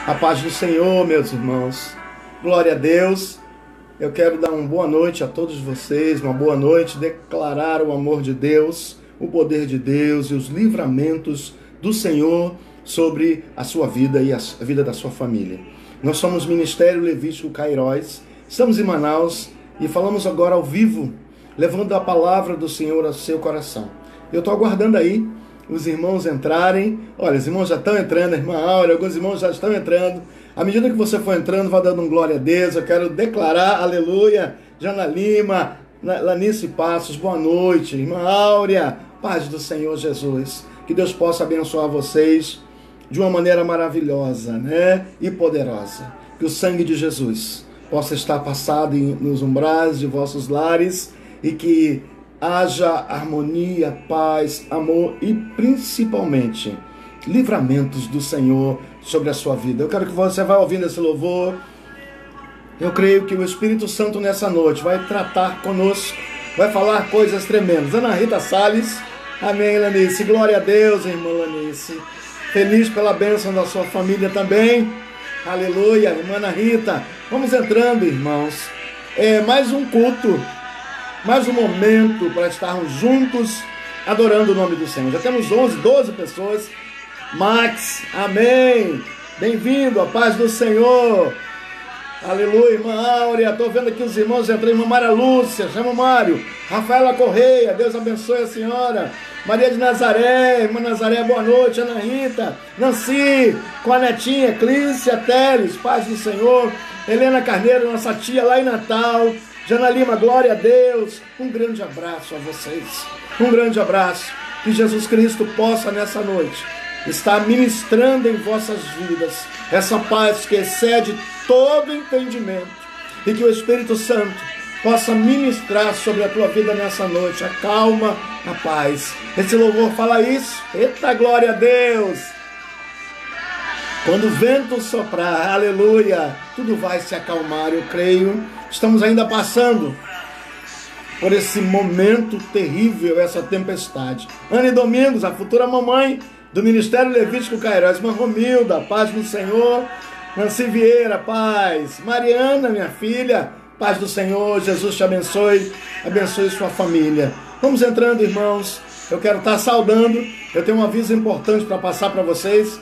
A paz do Senhor, meus irmãos. Glória a Deus. Eu quero dar uma boa noite a todos vocês, uma boa noite, declarar o amor de Deus, o poder de Deus e os livramentos do Senhor sobre a sua vida e a vida da sua família. Nós somos Ministério Levítico Cairóis, estamos em Manaus e falamos agora ao vivo, levando a palavra do Senhor ao seu coração. Eu estou aguardando aí os irmãos entrarem. Olha, os irmãos já estão entrando, a irmã Áurea, alguns irmãos já estão entrando. À medida que você for entrando, vai dando um glória a Deus. Eu quero declarar, aleluia, Jana Lima, Lanice Passos, boa noite, irmã Áurea, paz do Senhor Jesus. Que Deus possa abençoar vocês de uma maneira maravilhosa, né? E poderosa. Que o sangue de Jesus possa estar passado nos umbrais de vossos lares e que haja harmonia, paz, amor e principalmente livramentos do Senhor sobre a sua vida. Eu quero que você vá ouvindo esse louvor. Eu creio que o Espírito Santo nessa noite vai tratar conosco, vai falar coisas tremendas. Ana Rita Salles, amém, Lanice. Glória a Deus, irmã Lanice. Feliz pela bênção da sua família também. Aleluia, irmã Ana Rita. Vamos entrando, irmãos. Mais um culto, mais um momento para estarmos juntos adorando o nome do Senhor. Já temos 11, 12 pessoas. Max, amém. Bem-vindo, a paz do Senhor. Aleluia, irmã Áurea. Estou vendo aqui os irmãos entrando. Irmã Maria Lúcia, chama o Mário. Rafaela Correia, Deus abençoe a senhora. Maria de Nazaré, irmã Nazaré, boa noite. Ana Rita, Nancy, com a netinha, Clícia Teles, paz do Senhor. Helena Carneiro, nossa tia lá em Natal. Jana Lima, glória a Deus. Um grande abraço a vocês. Um grande abraço. Que Jesus Cristo possa nessa noite estar ministrando em vossas vidas essa paz que excede todo entendimento. E que o Espírito Santo possa ministrar sobre a tua vida nessa noite. A calma, a paz. Esse louvor fala isso. Eita, glória a Deus. Quando o vento soprar, aleluia, tudo vai se acalmar, eu creio. Estamos ainda passando por esse momento terrível, essa tempestade. Anne Domingos, a futura mamãe do Ministério Levítico Cairóis. Irmã Romilda, paz do Senhor. Nancy Vieira, paz. Mariana, minha filha, paz do Senhor. Jesus te abençoe, abençoe sua família. Vamos entrando, irmãos. Eu quero estar saudando. Eu tenho um aviso importante para passar para vocês.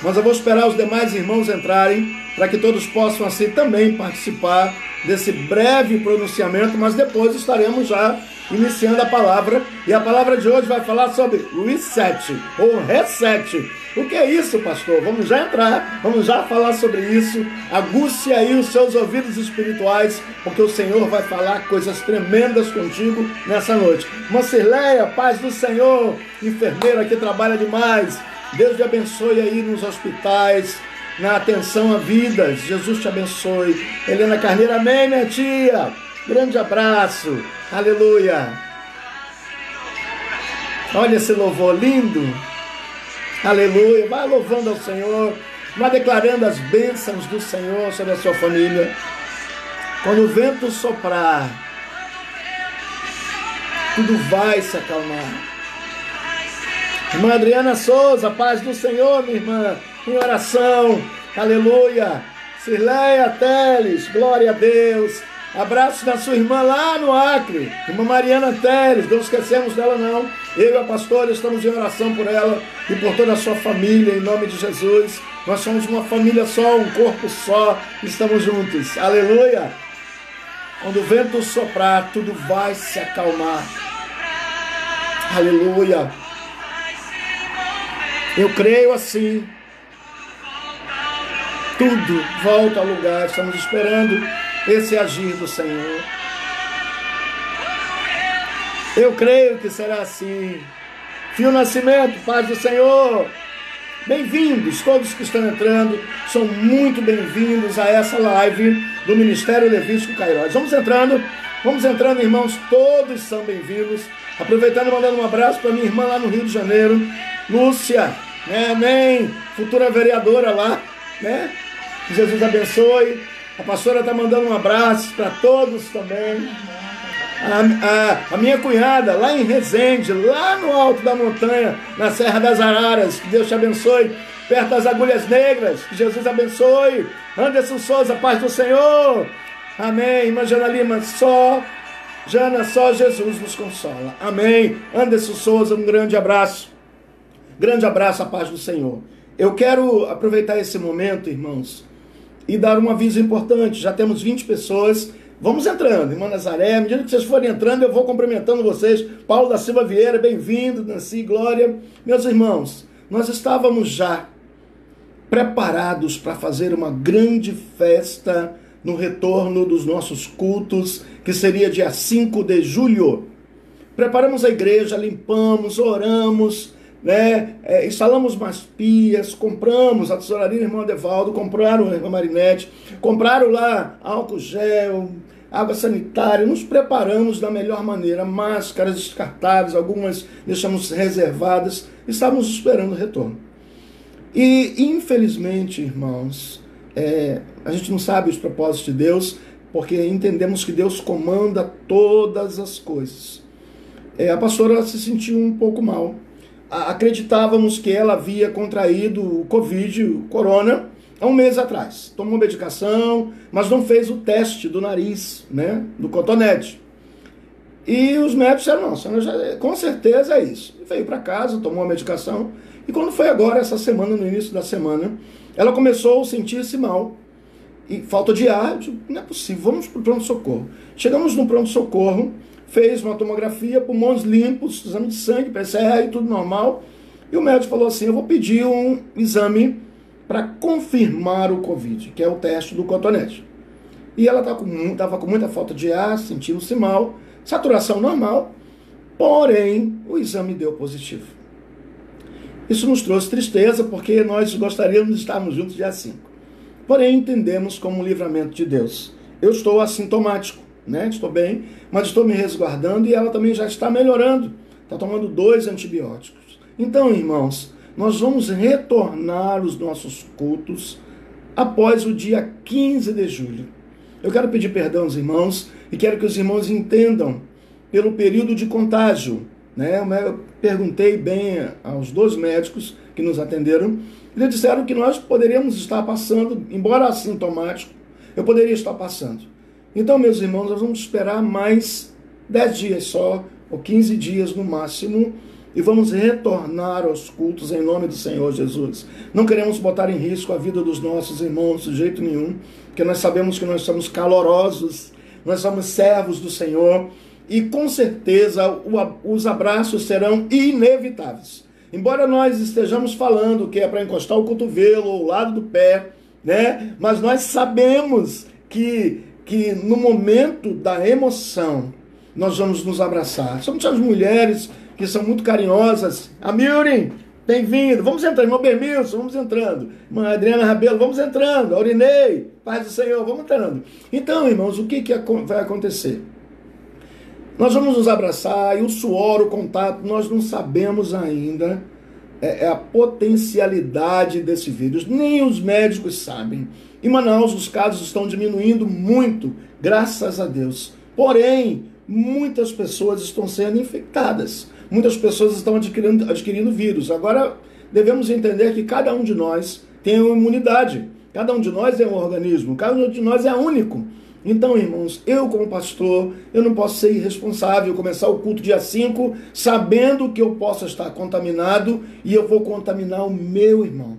Mas eu vou esperar os demais irmãos entrarem para que todos possam assim também participar desse breve pronunciamento, mas depois estaremos já iniciando a palavra. E a palavra de hoje vai falar sobre reset ou reset. O que é isso, pastor? Vamos já entrar, vamos já falar sobre isso. Aguce aí os seus ouvidos espirituais, porque o Senhor vai falar coisas tremendas contigo nessa noite. Irmã Cirleia, paz do Senhor, enfermeira que trabalha demais. Deus te abençoe aí nos hospitais, na atenção a vidas. Jesus te abençoe. Helena Carneiro, amém, minha tia. Grande abraço. Aleluia. Olha esse louvor lindo. Aleluia. Vai louvando ao Senhor. Vai declarando as bênçãos do Senhor sobre a sua família. Quando o vento soprar, tudo vai se acalmar. Irmã Adriana Souza, paz do Senhor, minha irmã, em oração, aleluia. Cirleia Teles, glória a Deus. Abraço da sua irmã lá no Acre, irmã Mariana Teles, não esquecemos dela não. Eu e a pastora estamos em oração por ela e por toda a sua família, em nome de Jesus. Nós somos uma família só, um corpo só, estamos juntos, aleluia. Quando o vento soprar, tudo vai se acalmar, aleluia. Eu creio assim. Tudo volta ao lugar. Estamos esperando esse agir do Senhor. Eu creio que será assim. Fio Nascimento, paz do Senhor. Bem-vindos, todos que estão entrando. São muito bem-vindos a essa live do Ministério Levítico Cairóis. Vamos entrando, irmãos. Todos são bem-vindos. Aproveitando, mandando um abraço para minha irmã lá no Rio de Janeiro, Lúcia, né? Amém, futura vereadora lá, né? Jesus abençoe. A pastora está mandando um abraço para todos também. A minha cunhada lá em Resende, lá no alto da montanha, na Serra das Araras, que Deus te abençoe. perto das agulhas negras. Que Jesus abençoe. Anderson Souza, paz do Senhor. Amém. Irmã Jana Lima, só Jesus nos consola. Amém. Anderson Souza, um grande abraço. Grande abraço, a paz do Senhor. Eu quero aproveitar esse momento, irmãos, e dar um aviso importante. Já temos 20 pessoas. Vamos entrando, irmã Nazaré. À medida que vocês forem entrando, eu vou cumprimentando vocês. Paulo da Silva Vieira, bem-vindo. Nancy, Glória. Meus irmãos, nós estávamos já preparados para fazer uma grande festa no retorno dos nossos cultos, que seria dia 5 de julho. Preparamos a igreja, limpamos, oramos, instalamos mais pias, compramos a tesouraria, irmão Adevaldo, compraram a irmã Marinete, compraram lá álcool gel, água sanitária, nos preparamos da melhor maneira, máscaras descartáveis, algumas deixamos reservadas, estávamos esperando o retorno. E infelizmente, irmãos, a gente não sabe os propósitos de Deus, porque entendemos que Deus comanda todas as coisas. A pastora se sentiu um pouco mal. Acreditávamos que ela havia contraído o Covid, o Corona, há um mês atrás. Tomou medicação, mas não fez o teste do nariz, do cotonete. E os médicos disseram, não, com certeza é isso. E veio para casa, tomou a medicação. E quando foi agora, essa semana, no início da semana, ela começou a sentir-se mal. E falta de ar, eu digo, não é possível, vamos para o pronto-socorro. Chegamos no pronto-socorro, fez uma tomografia, pulmões limpos, exame de sangue, PCR e tudo normal. E o médico falou assim, eu vou pedir um exame para confirmar o Covid, que é o teste do cotonete. E ela estava com muita falta de ar, sentindo-se mal, saturação normal, porém o exame deu positivo. Isso nos trouxe tristeza, porque nós gostaríamos de estarmos juntos dia 5. Porém, entendemos como um livramento de Deus. Eu estou assintomático, estou bem, mas estou me resguardando e ela também já está melhorando. Está tomando 2 antibióticos. Então, irmãos, nós vamos retornar os nossos cultos após o dia 15 de julho. Eu quero pedir perdão aos irmãos e quero que os irmãos entendam pelo período de contágio. Eu perguntei bem aos 2 médicos que nos atenderam, eles disseram que nós poderíamos estar passando, embora assintomático, eu poderia estar passando. Então, meus irmãos, nós vamos esperar mais 10 dias só, ou 15 dias no máximo, e vamos retornar aos cultos em nome do Senhor Jesus. Não queremos botar em risco a vida dos nossos irmãos de jeito nenhum, porque nós sabemos que nós somos calorosos, nós somos servos do Senhor, e com certeza os abraços serão inevitáveis. Embora nós estejamos falando que é para encostar o cotovelo ou o lado do pé, mas nós sabemos que no momento da emoção nós vamos nos abraçar. Somos as mulheres que são muito carinhosas. A Milren, bem-vindo. Vamos entrando. Irmão Bermilson, vamos entrando. Irmã Adriana Rabelo, vamos entrando. Aurinei, paz do Senhor, vamos entrando. Então, irmãos, o que vai acontecer? Nós vamos nos abraçar e o suor, o contato, nós não sabemos ainda a potencialidade desse vírus. Nem os médicos sabem. Em Manaus, os casos estão diminuindo muito, graças a Deus. Porém, muitas pessoas estão sendo infectadas. Muitas pessoas estão adquirindo vírus. Agora, devemos entender que cada um de nós tem uma imunidade. Cada um de nós é um organismo. Cada um de nós é único. Então, irmãos, eu como pastor, eu não posso ser irresponsável, começar o culto dia 5, sabendo que eu posso estar contaminado e eu vou contaminar o meu irmão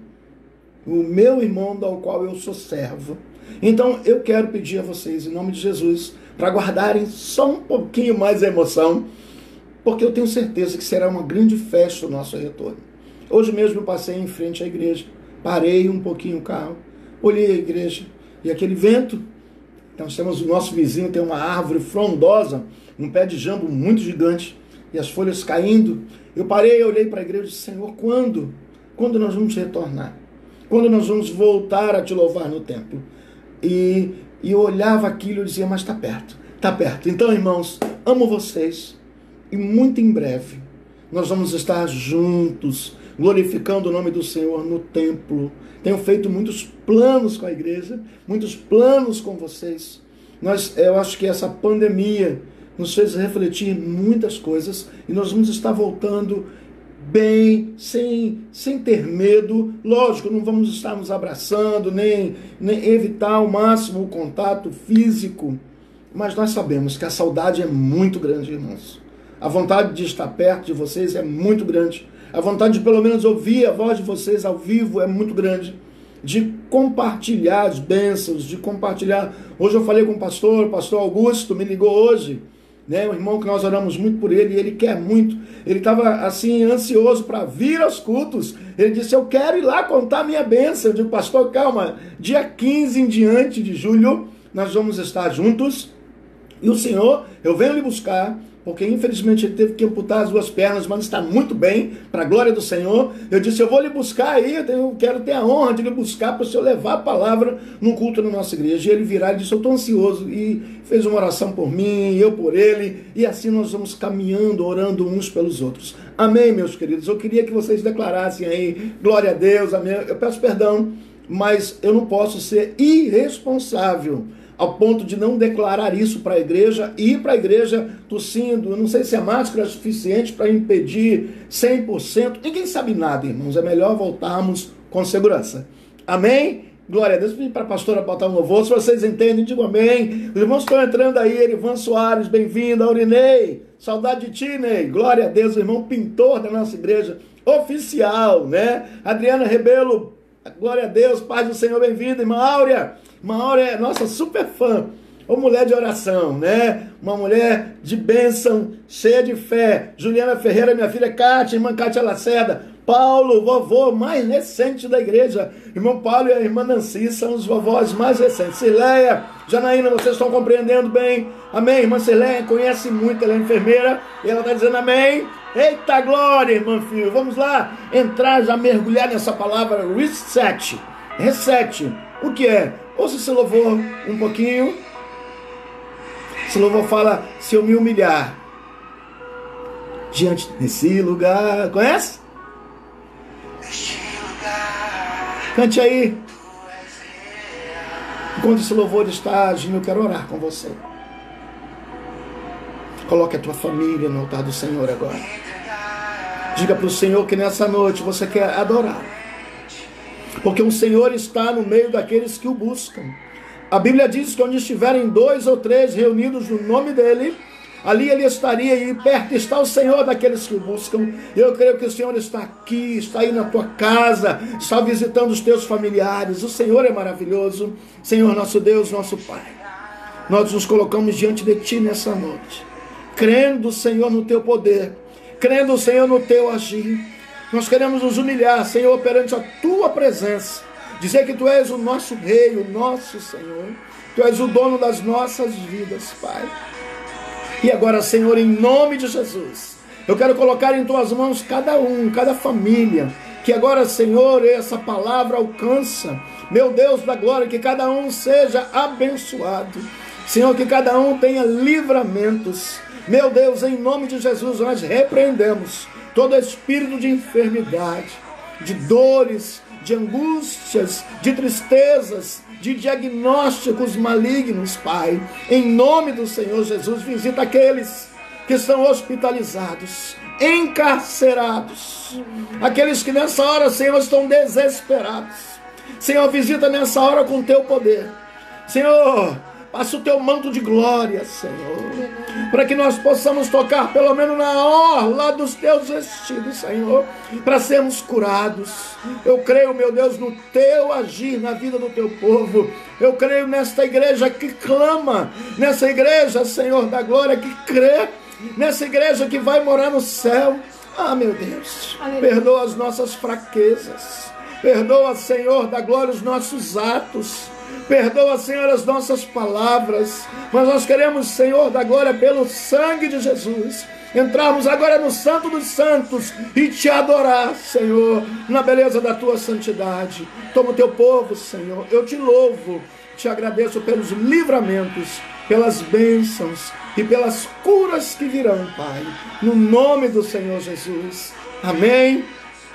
ao qual eu sou servo. Então, eu quero pedir a vocês, em nome de Jesus, para guardarem só um pouquinho mais a emoção, porque eu tenho certeza que será uma grande festa o nosso retorno. Hoje mesmo eu passei em frente à igreja, parei um pouquinho o carro, olhei a igreja e aquele vento. Nós temos o nosso vizinho, tem uma árvore frondosa, um pé de jambo muito gigante, e as folhas caindo. Eu parei, olhei para a igreja e disse, Senhor, quando? Quando nós vamos retornar? Quando nós vamos voltar a te louvar no templo? E eu olhava aquilo e dizia, mas está perto, está perto. Então, irmãos, amo vocês, e muito em breve nós vamos estar juntos, glorificando o nome do Senhor no templo. Tenho feito muitos planos com a igreja, muitos planos com vocês. Eu acho que essa pandemia nos fez refletir muitas coisas e nós vamos estar voltando bem, sem ter medo. Lógico, não vamos estar nos abraçando, nem evitar ao máximo o contato físico, mas nós sabemos que a saudade é muito grande, irmãos. A vontade de estar perto de vocês é muito grande. A vontade de pelo menos ouvir a voz de vocês ao vivo é muito grande. De compartilhar as bênçãos, de compartilhar. Hoje eu falei com o pastor Augusto me ligou hoje, né? Um irmão que nós oramos muito por ele, e ele quer muito. Ele estava assim, ansioso para vir aos cultos. Ele disse, eu quero ir lá contar a minha bênção. Eu digo, pastor, calma, dia 15 em diante de julho, nós vamos estar juntos. E o Senhor, eu venho lhe buscar, porque infelizmente ele teve que amputar as duas pernas, mas está muito bem, para a glória do Senhor. Eu disse, eu vou lhe buscar aí, eu quero ter a honra de lhe buscar para o Senhor levar a palavra no culto na nossa igreja. E ele virá e disse, eu estou ansioso, e fez uma oração por mim, eu por ele, e assim nós vamos caminhando, orando uns pelos outros. Amém, meus queridos? Eu queria que vocês declarassem aí, glória a Deus, amém. Eu peço perdão, mas eu não posso ser irresponsável ao ponto de não declarar isso para a igreja, e ir para a igreja tossindo. Eu não sei se a máscara é suficiente para impedir 100%. Ninguém sabe nada, irmãos. É melhor voltarmos com segurança. Amém? Glória a Deus. Pedi para a pastora botar um louvor. Se vocês entendem, digam amém. Os irmãos estão entrando aí. Erivan Soares, bem-vindo. Aurinei, saudade de ti, Ney. Glória a Deus, o irmão pintor da nossa igreja oficial, né? Adriana Rebelo, glória a Deus. Paz do Senhor, bem-vinda. Irmã Áurea. Uma Áurea é nossa super fã, ou mulher de oração, né? Uma mulher de bênção, cheia de fé. Juliana Ferreira, minha filha Kátia, irmã Kátia Lacerda. Paulo, vovô mais recente da igreja. Irmão Paulo e a irmã Nancy são os vovós mais recentes. Cirleia, Janaína, vocês estão compreendendo bem? Amém? Irmã Cirleia conhece muito, ela é enfermeira, e ela está dizendo amém. Eita glória, irmã filho. Vamos lá, entrar, já mergulhar nessa palavra reset. Reset. O que é? Ouça esse louvor um pouquinho. Esse louvor fala, se eu me humilhar diante desse lugar. Conhece? Cante aí. Enquanto esse louvor está agindo, eu quero orar com você. Coloque a tua família no altar do Senhor agora. Diga para o Senhor que nessa noite você quer adorar, porque o Senhor está no meio daqueles que o buscam. A Bíblia diz que onde estiverem 2 ou 3 reunidos no nome dele, ali ele estaria, e perto está o Senhor daqueles que o buscam. Eu creio que o Senhor está aqui, está aí na tua casa, está visitando os teus familiares. O Senhor é maravilhoso. Senhor, nosso Deus, nosso Pai, nós nos colocamos diante de ti nessa noite, crendo, Senhor, no teu poder, crendo, Senhor, no teu agir. Nós queremos nos humilhar, Senhor, perante a tua presença, dizer que tu és o nosso Rei, o nosso Senhor, tu és o dono das nossas vidas, Pai. E agora, Senhor, em nome de Jesus, eu quero colocar em tuas mãos cada família, que agora, Senhor, essa palavra alcança, meu Deus da glória, que cada um seja abençoado, Senhor, que cada um tenha livramentos. Meu Deus, em nome de Jesus, nós repreendemos todo espírito de enfermidade, de dores, de angústias, de tristezas, de diagnósticos malignos, Pai. Em nome do Senhor Jesus, visita aqueles que estão hospitalizados, encarcerados, aqueles que nessa hora, Senhor, estão desesperados. Senhor, visita nessa hora com teu poder. Senhor, passa o teu manto de glória, Senhor, para que nós possamos tocar pelo menos na orla dos teus vestidos, Senhor, para sermos curados. Eu creio, meu Deus, no teu agir na vida do teu povo. Eu creio nesta igreja que clama, nessa igreja, Senhor da glória, que crê, nessa igreja que vai morar no céu. Ah, meu Deus, perdoa as nossas fraquezas, perdoa, Senhor da glória, os nossos atos, perdoa, Senhor, as nossas palavras, mas nós queremos, Senhor da glória, pelo sangue de Jesus, entrarmos agora no Santo dos Santos e te adorar, Senhor, na beleza da tua santidade. Toma o teu povo, Senhor. Eu te louvo, te agradeço pelos livramentos, pelas bênçãos e pelas curas que virão, Pai, no nome do Senhor Jesus. Amém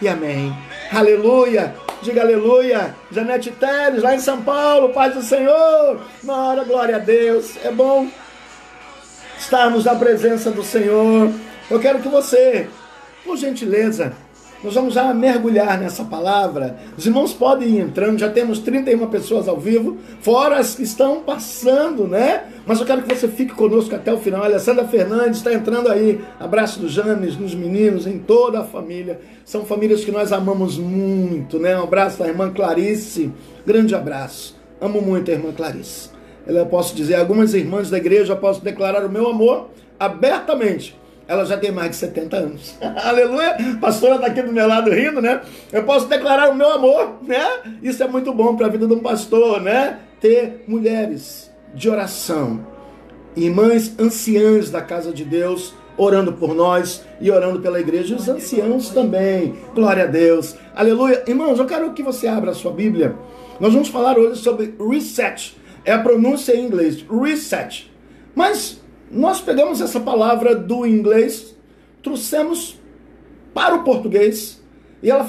e amém. Aleluia. Diga aleluia. Janete Teres, lá em São Paulo, paz do Senhor. Na hora, glória a Deus. É bom estarmos na presença do Senhor. Eu quero que você, por gentileza, Nós vamos já mergulhar nessa palavra. Os irmãos podem ir entrando, já temos 31 pessoas ao vivo, fora as que estão passando, né? Mas eu quero que você fique conosco até o final. A Sandra Fernandes está entrando aí. Abraço do James, nos meninos, em toda a família. São famílias que nós amamos muito, né? Um abraço da irmã Clarice. Grande abraço. Amo muito a irmã Clarice. Eu posso dizer, algumas irmãs da igreja, eu posso declarar o meu amor abertamente. Ela já tem mais de 70 anos. Aleluia! A pastora está aqui do meu lado rindo, né? Eu posso declarar o meu amor, né? Isso é muito bom para a vida de um pastor, né? Ter mulheres de oração, irmãs anciãs da casa de Deus, orando por nós e orando pela igreja. E os anciãos também. Glória a Deus. Aleluia! Irmãos, eu quero que você abra a sua Bíblia. Nós vamos falar hoje sobre reset. É a pronúncia em inglês. Reset. Mas nós pegamos essa palavra do inglês, trouxemos para o português e ela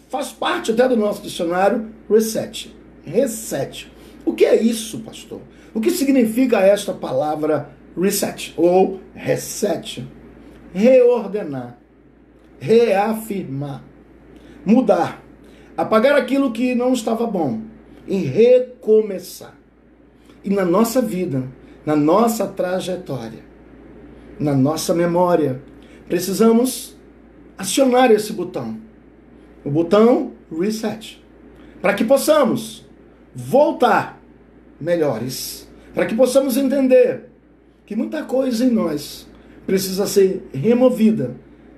faz parte até do nosso dicionário, reset. Reset. O que é isso, pastor? O que significa esta palavra reset ou reset? Reordenar, reafirmar, mudar, apagar aquilo que não estava bom e recomeçar. E na nossa vida, na nossa trajetória, na nossa memória, precisamos acionar esse botão. O botão reset. Para que possamos voltar melhores. Para que possamos entender que muita coisa em nós precisa ser removida.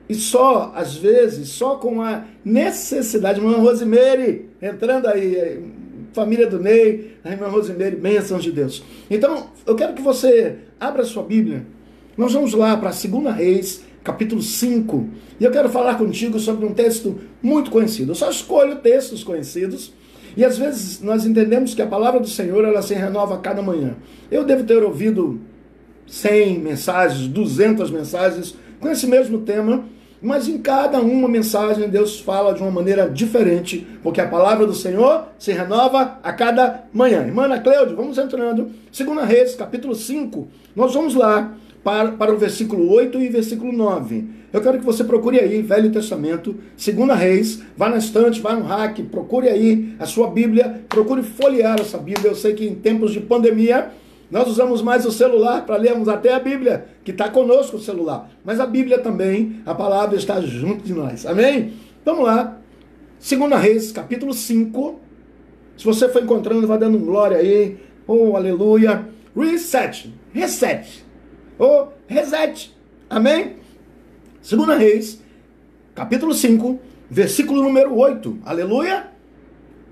E só, às vezes, só com a necessidade. Irmã Rosimeire, entrando aí, família do Ney, a irmã Rosimeire, bênçãos de Deus. Então, eu quero que você abra a sua Bíblia. Nós vamos lá para 2 Reis, capítulo 5. E eu quero falar contigo sobre um texto muito conhecido. Eu só escolho textos conhecidos. E às vezes nós entendemos que a palavra do Senhor, ela se renova a cada manhã. Eu devo ter ouvido 100 mensagens, 200 mensagens com esse mesmo tema, mas em cada uma mensagem Deus fala de uma maneira diferente, porque a palavra do Senhor se renova a cada manhã. Irmã Ana Cleude, vamos entrando. 2 Reis, capítulo 5. Nós vamos lá para o versículo 8 e versículo 9. Eu quero que você procure aí, Velho Testamento, 2 Reis, vá na estante, vá no rack, procure aí a sua Bíblia, procure folhear essa Bíblia. Eu sei que em tempos de pandemia, nós usamos mais o celular para lermos até a Bíblia, que está conosco o celular. Mas a Bíblia também, a palavra está junto de nós. Amém? Vamos lá. 2 Reis, capítulo 5. Se você for encontrando, vai dando glória aí. Oh, aleluia. Reset. Reset. Oh, reset. Amém? 2 Reis, capítulo 5, versículo número 8. Aleluia.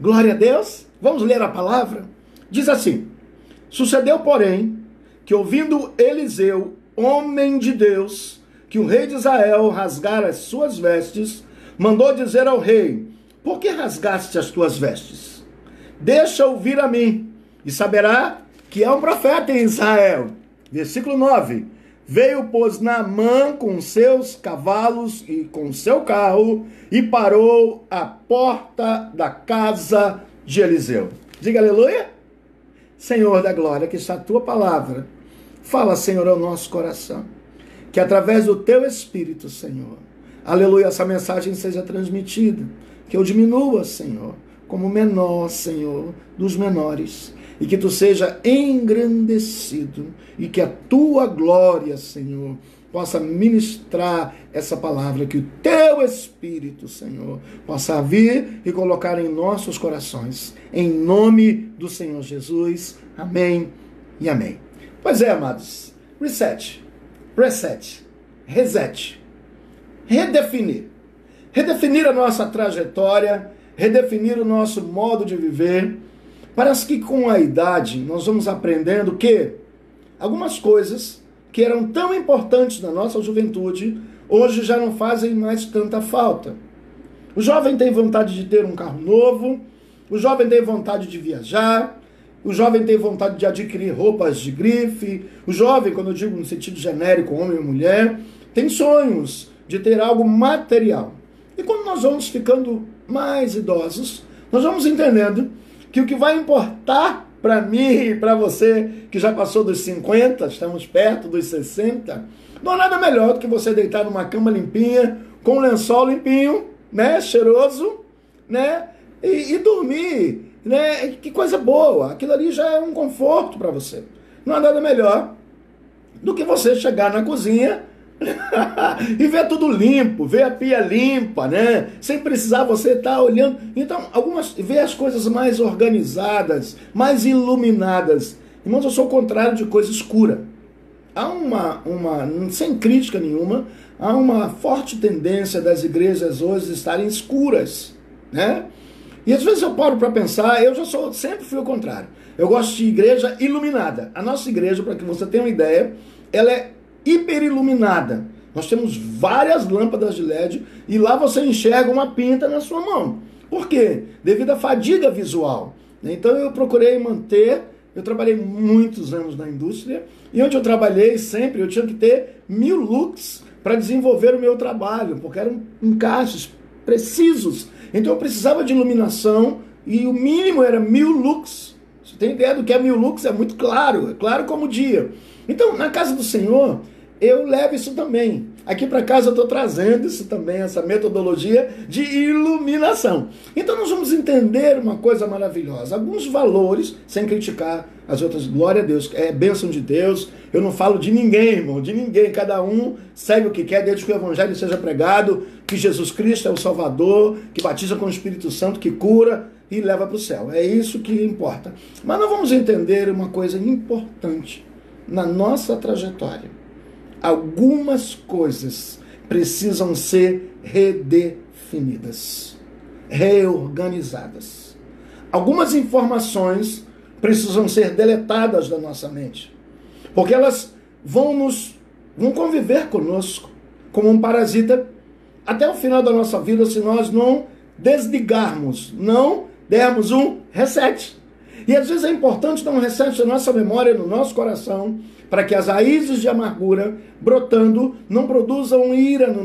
Glória a Deus. Vamos ler a palavra. Diz assim: sucedeu, porém, que ouvindo Eliseu, homem de Deus, que o rei de Israel rasgara as suas vestes, mandou dizer ao rei: por que rasgaste as tuas vestes? Deixa ouvir a mim, e saberá que é um profeta em Israel. Versículo 9. Veio, pois, Naamã com seus cavalos e com seu carro, e parou à porta da casa de Eliseu. Diga aleluia. Senhor da glória, que está a tua palavra. Fala, Senhor, ao nosso coração. Que através do teu Espírito, Senhor, aleluia, essa mensagem seja transmitida. Que eu diminua, Senhor, como menor, Senhor, dos menores. E que tu seja engrandecido. E que a tua glória, Senhor, possa ministrar essa palavra. Que o teu Espírito, Senhor, possa vir e colocar em nossos corações. Em nome do Senhor Jesus. Amém e amém. Pois é, amados. Reset. Reset. Reset. Redefinir. Redefinir a nossa trajetória. Redefinir o nosso modo de viver. Parece que com a idade nós vamos aprendendo que algumas coisas que eram tão importantes na nossa juventude, hoje já não fazem mais tanta falta. O jovem tem vontade de ter um carro novo, o jovem tem vontade de viajar, o jovem tem vontade de adquirir roupas de grife, o jovem, quando eu digo no sentido genérico, homem ou mulher, tem sonhos de ter algo material. E quando nós vamos ficando mais idosos, nós vamos entendendo que o que vai importar para mim e para você, que já passou dos 50, estamos perto dos 60, não há nada melhor do que você deitar numa cama limpinha, com o lençol limpinho, né, cheiroso, né, e dormir, né, que coisa boa. Aquilo ali já é um conforto para você. Não há nada melhor do que você chegar na cozinha e ver tudo limpo, ver a pia limpa, né? Sem precisar você estar olhando. Então, ver as coisas mais organizadas, mais iluminadas. Irmãos, eu sou o contrário de coisa escura. Há sem crítica nenhuma, há uma forte tendência das igrejas hoje estarem escuras, né? E às vezes eu paro para pensar, sempre fui o contrário. Eu gosto de igreja iluminada. A nossa igreja, para que você tenha uma ideia, ela é hiperiluminada. Nós temos várias lâmpadas de LED e lá você enxerga uma pinta na sua mão. Por quê? Devido à fadiga visual. Então eu procurei manter, eu trabalhei muitos anos na indústria e onde eu trabalhei sempre eu tinha que ter 1000 lux para desenvolver o meu trabalho, porque eram encaixes precisos. Então eu precisava de iluminação e o mínimo era 1000 lux. Você tem ideia do que é 1000 lux? É muito claro, é claro como o dia. Então, na casa do Senhor, eu levo isso também. Aqui para casa eu estou trazendo isso também, essa metodologia de iluminação. Então nós vamos entender uma coisa maravilhosa, alguns valores, sem criticar as outras. Glória a Deus, é bênção de Deus. Eu não falo de ninguém, irmão, de ninguém. Cada um segue o que quer, desde que o evangelho seja pregado, que Jesus Cristo é o Salvador, que batiza com o Espírito Santo, que cura e leva para o céu. É isso que importa. Mas nós vamos entender uma coisa importante na nossa trajetória. Algumas coisas precisam ser redefinidas, reorganizadas. Algumas informações precisam ser deletadas da nossa mente, porque elas vão conviver conosco como um parasita até o final da nossa vida se nós não desligarmos, não dermos um reset. E às vezes é importante dar um reset na nossa memória, no nosso coração, para que as raízes de amargura brotando não produzam ira no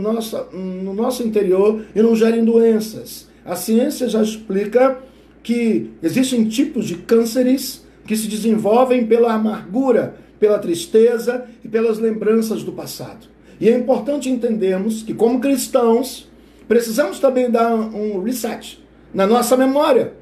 nosso interior e não gerem doenças. A ciência já explica que existem tipos de cânceres que se desenvolvem pela amargura, pela tristeza e pelas lembranças do passado. E é importante entendermos que, como cristãos, precisamos também dar um reset na nossa memória,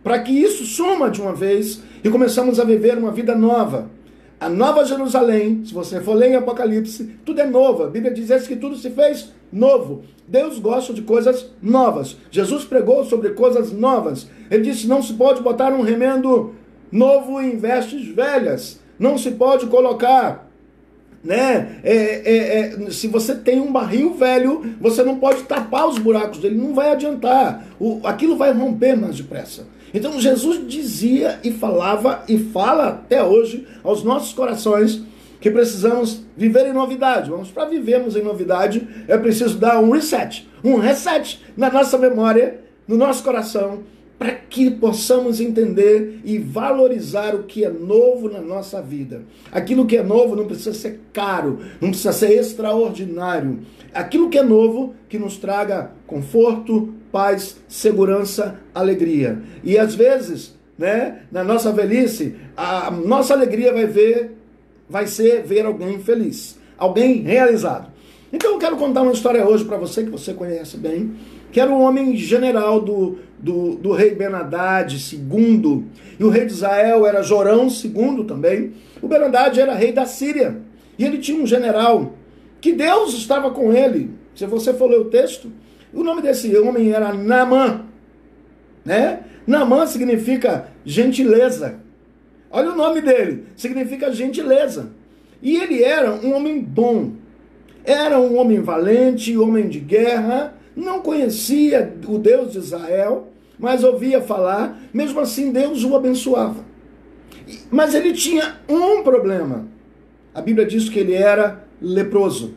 para que isso suma de uma vez e começamos a viver uma vida nova. A Nova Jerusalém, se você for ler em Apocalipse, tudo é novo. A Bíblia diz que tudo se fez novo. Deus gosta de coisas novas. Jesus pregou sobre coisas novas. Ele disse, não se pode botar um remendo novo em vestes velhas. Não se pode colocar, né? Se você tem um barril velho, você não pode tapar os buracos dele. Não vai adiantar. Aquilo vai romper mais depressa. Então Jesus dizia e falava e fala até hoje aos nossos corações que precisamos viver em novidade. Vamos, para vivermos em novidade, é preciso dar um reset na nossa memória, no nosso coração, para que possamos entender e valorizar o que é novo na nossa vida. Aquilo que é novo não precisa ser caro, não precisa ser extraordinário. Aquilo que é novo, que nos traga conforto, paz, segurança, alegria. E às vezes, né, na nossa velhice, a nossa alegria vai ser ver alguém feliz, alguém realizado. Então eu quero contar uma história hoje para você, que você conhece bem, que era um homem general do rei Ben-Hadad II, e o rei de Israel era Jorão II também. O Ben-Hadad era rei da Síria, e ele tinha um general, que Deus estava com ele. Se você for ler o texto, o nome desse homem era Naamã, né? Naamã significa gentileza. Olha o nome dele, significa gentileza. E ele era um homem bom, era um homem valente, homem de guerra, não conhecia o Deus de Israel, mas ouvia falar, mesmo assim Deus o abençoava. Mas ele tinha um problema. A Bíblia diz que ele era leproso.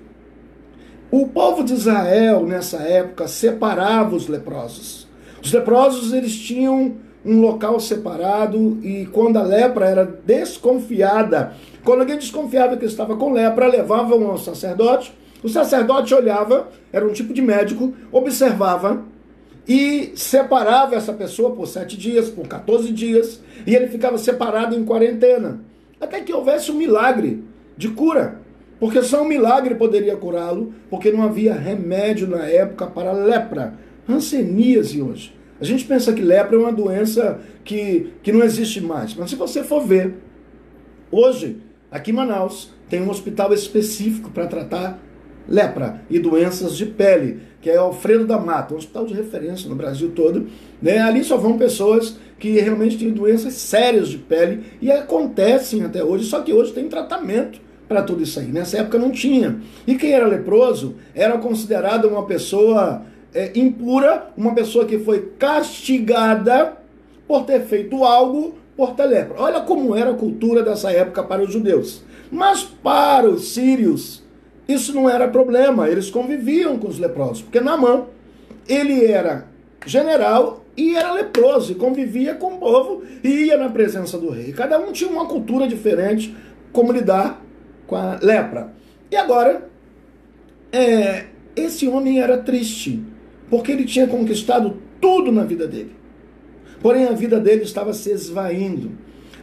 O povo de Israel, nessa época, separava os leprosos. Os leprosos, eles tinham um local separado, e quando a lepra era desconfiada, quando alguém desconfiava que estava com lepra, levavam ao sacerdote. O sacerdote olhava, era um tipo de médico, observava e separava essa pessoa por 7 dias, por 14 dias, e ele ficava separado em quarentena, até que houvesse um milagre de cura. porque só um milagre poderia curá-lo, porque não havia remédio na época para a lepra. Hanseníase hoje. A gente pensa que lepra é uma doença que não existe mais, mas se você for ver, hoje, aqui em Manaus, tem um hospital específico para tratar lepra e doenças de pele, que é o Alfredo da Mata, um hospital de referência no Brasil todo, né? Ali só vão pessoas que realmente têm doenças sérias de pele e acontecem até hoje, só que hoje tem tratamento para tudo isso aí. Nessa época não tinha. E quem era leproso era considerado uma pessoa impura, uma pessoa que foi castigada por ter feito algo por ter lepra. Olha como era a cultura dessa época para os judeus. Mas para os sírios, isso não era problema, eles conviviam com os leprosos, porque Naamã, ele era general e era leproso, e convivia com o povo e ia na presença do rei. Cada um tinha uma cultura diferente, como lidar com a lepra. E agora, esse homem era triste, porque ele tinha conquistado tudo na vida dele. Porém, a vida dele estava se esvaindo.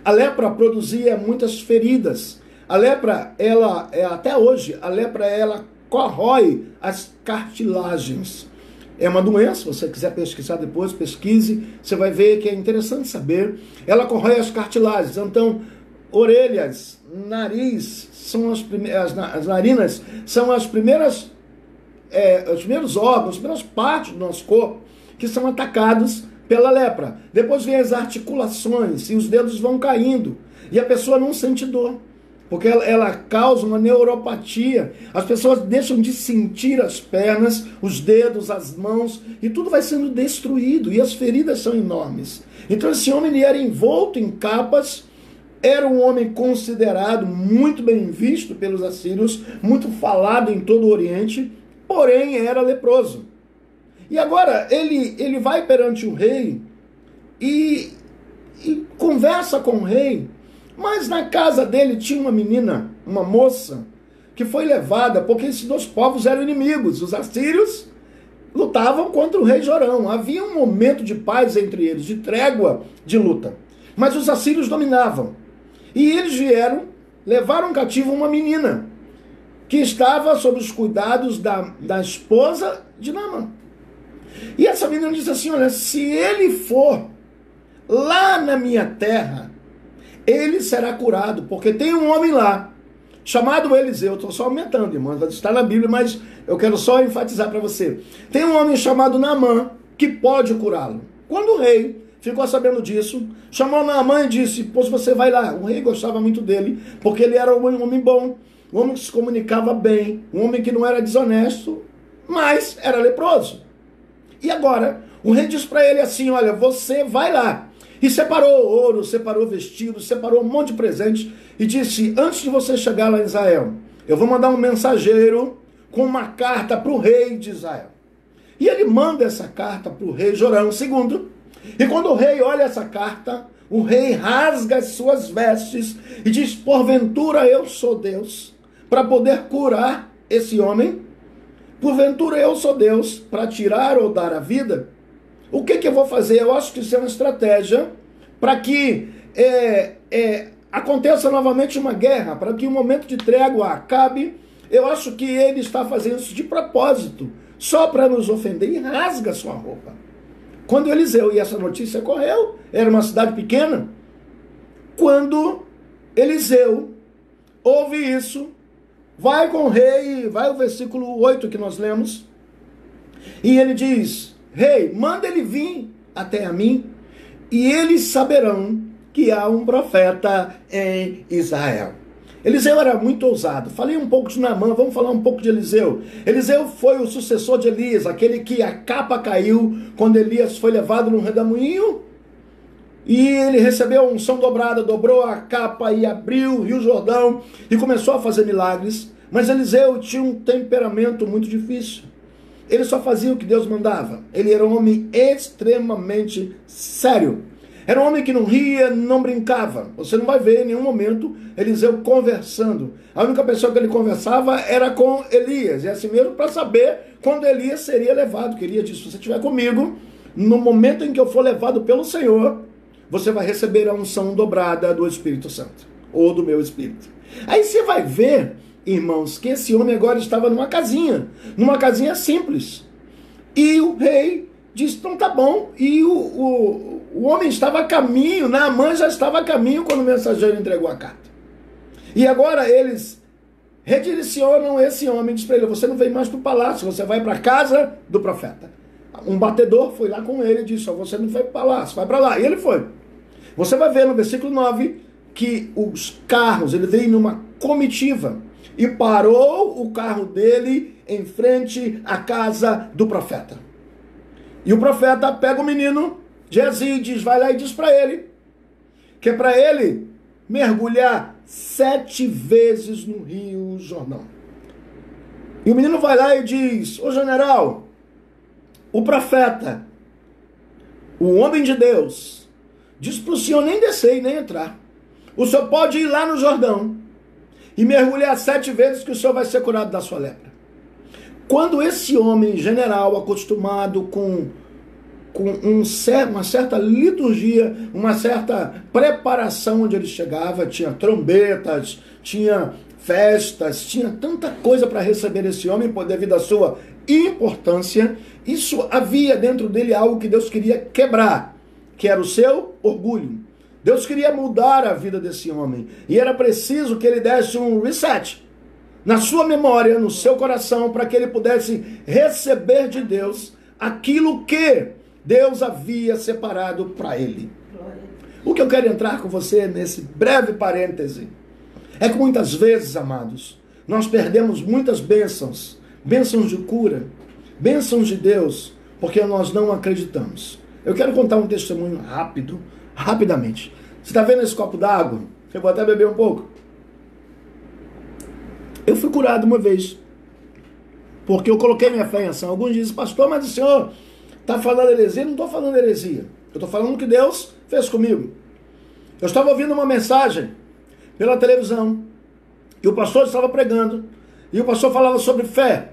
A lepra produzia muitas feridas. A lepra, até hoje, a lepra, ela corrói as cartilagens. É uma doença, se você quiser pesquisar depois, pesquise, você vai ver que é interessante saber. Ela corrói as cartilagens. Então, orelhas, nariz, são as narinas são os primeiros órgãos, as primeiras partes do nosso corpo que são atacados pela lepra. Depois vem as articulações e os dedos vão caindo. E a pessoa não sente dor, porque ela causa uma neuropatia. As pessoas deixam de sentir as pernas, os dedos, as mãos, e tudo vai sendo destruído, e as feridas são enormes. Então esse homem ele era envolto em capas, era um homem considerado muito bem visto pelos assírios, muito falado em todo o Oriente, porém era leproso. E agora ele vai perante o rei e conversa com o rei, mas na casa dele tinha uma menina, uma moça, que foi levada, porque esses dois povos eram inimigos. Os assírios lutavam contra o rei Jorão. Havia um momento de paz entre eles, de trégua, de luta. Mas os assírios dominavam. E eles levaram cativo uma menina, que estava sob os cuidados da esposa de Naamã. E essa menina disse assim, olha, se ele for lá na minha terra, ele será curado, porque tem um homem lá, chamado Eliseu. Estou só aumentando, irmãos, está na Bíblia, mas eu quero só enfatizar para você. Tem um homem chamado Naamã, que pode curá-lo. Quando o rei ficou sabendo disso, chamou Naamã e disse, pois você vai lá. O rei gostava muito dele, porque ele era um homem bom, um homem que se comunicava bem, um homem que não era desonesto, mas era leproso. E agora, o rei diz para ele assim, olha, você vai lá. E separou ouro, separou vestidos, separou um monte de presentes e disse, antes de você chegar lá em Israel, eu vou mandar um mensageiro com uma carta para o rei de Israel. E ele manda essa carta para o rei Jorão II. E quando o rei olha essa carta, o rei rasga as suas vestes e diz, porventura eu sou Deus para poder curar esse homem? Porventura eu sou Deus para tirar ou dar a vida? O que eu vou fazer? Eu acho que isso é uma estratégia para que aconteça novamente uma guerra, para que o momento de trégua acabe. Eu acho que ele está fazendo isso de propósito, só para nos ofender, e rasga sua roupa. Quando Eliseu, e essa notícia correu, era uma cidade pequena, quando Eliseu ouve isso, vai com o rei, vai o versículo 8 que nós lemos, e ele diz, rei, manda ele vir até a mim, e eles saberão que há um profeta em Israel. Eliseu era muito ousado. Falei um pouco de Naamã, vamos falar um pouco de Eliseu. Eliseu foi o sucessor de Elias, aquele que a capa caiu quando Elias foi levado no redemoinho, e ele recebeu a unção dobrada, dobrou a capa e abriu o Rio Jordão e começou a fazer milagres. Mas Eliseu tinha um temperamento muito difícil. Ele só fazia o que Deus mandava. Ele era um homem extremamente sério. Era um homem que não ria, não brincava. Você não vai ver em nenhum momento Eliseu conversando. A única pessoa que ele conversava era com Elias. E assim mesmo para saber quando Elias seria levado. Que Elias disse, se você estiver comigo, no momento em que eu for levado pelo Senhor, você vai receber a unção dobrada do Espírito Santo. Ou do meu Espírito. Aí você vai ver irmãos, que esse homem agora estava numa casinha simples. E o rei disse, então tá bom. E o homem estava a caminho, Naamã já estava a caminho quando o mensageiro entregou a carta. E agora eles redirecionam esse homem, diz para ele, você não vem mais para o palácio, você vai para a casa do profeta. Um batedor foi lá com ele e disse, você não foi para o palácio, vai para lá. E ele foi. Você vai ver no versículo 9 que os carros, ele veio numa comitiva e parou o carro dele em frente à casa do profeta. E o profeta pega o menino Geazi e diz, vai lá e diz para ele, que é para ele mergulhar 7 vezes no Rio Jordão. E o menino vai lá e diz, ô general, o profeta, o homem de Deus, diz para o senhor nem descer e nem entrar. O senhor pode ir lá no Jordão e mergulhar 7 vezes que o senhor vai ser curado da sua lepra. Quando esse homem general, acostumado com uma certa liturgia, uma certa preparação onde ele chegava, tinha trombetas, tinha festas, tinha tanta coisa para receber esse homem devido à sua importância, isso havia dentro dele algo que Deus queria quebrar, que era o seu orgulho. Deus queria mudar a vida desse homem, e era preciso que ele desse um reset na sua memória, no seu coração, para que ele pudesse receber de Deus aquilo que Deus havia separado para ele. O que eu quero entrar com você nesse breve parêntese é que muitas vezes, amados, nós perdemos muitas bênçãos de cura, bênçãos de Deus, porque nós não acreditamos. Eu quero contar um testemunho rapidamente. Você está vendo esse copo d'água? Eu vou até beber um pouco. Eu fui curado uma vez, porque eu coloquei minha fé em ação. Alguns dizem, pastor, mas o senhor está falando heresia? Não estou falando heresia. Eu estou falando o que Deus fez comigo. Eu estava ouvindo uma mensagem pela televisão, e o pastor estava pregando, e o pastor falava sobre fé.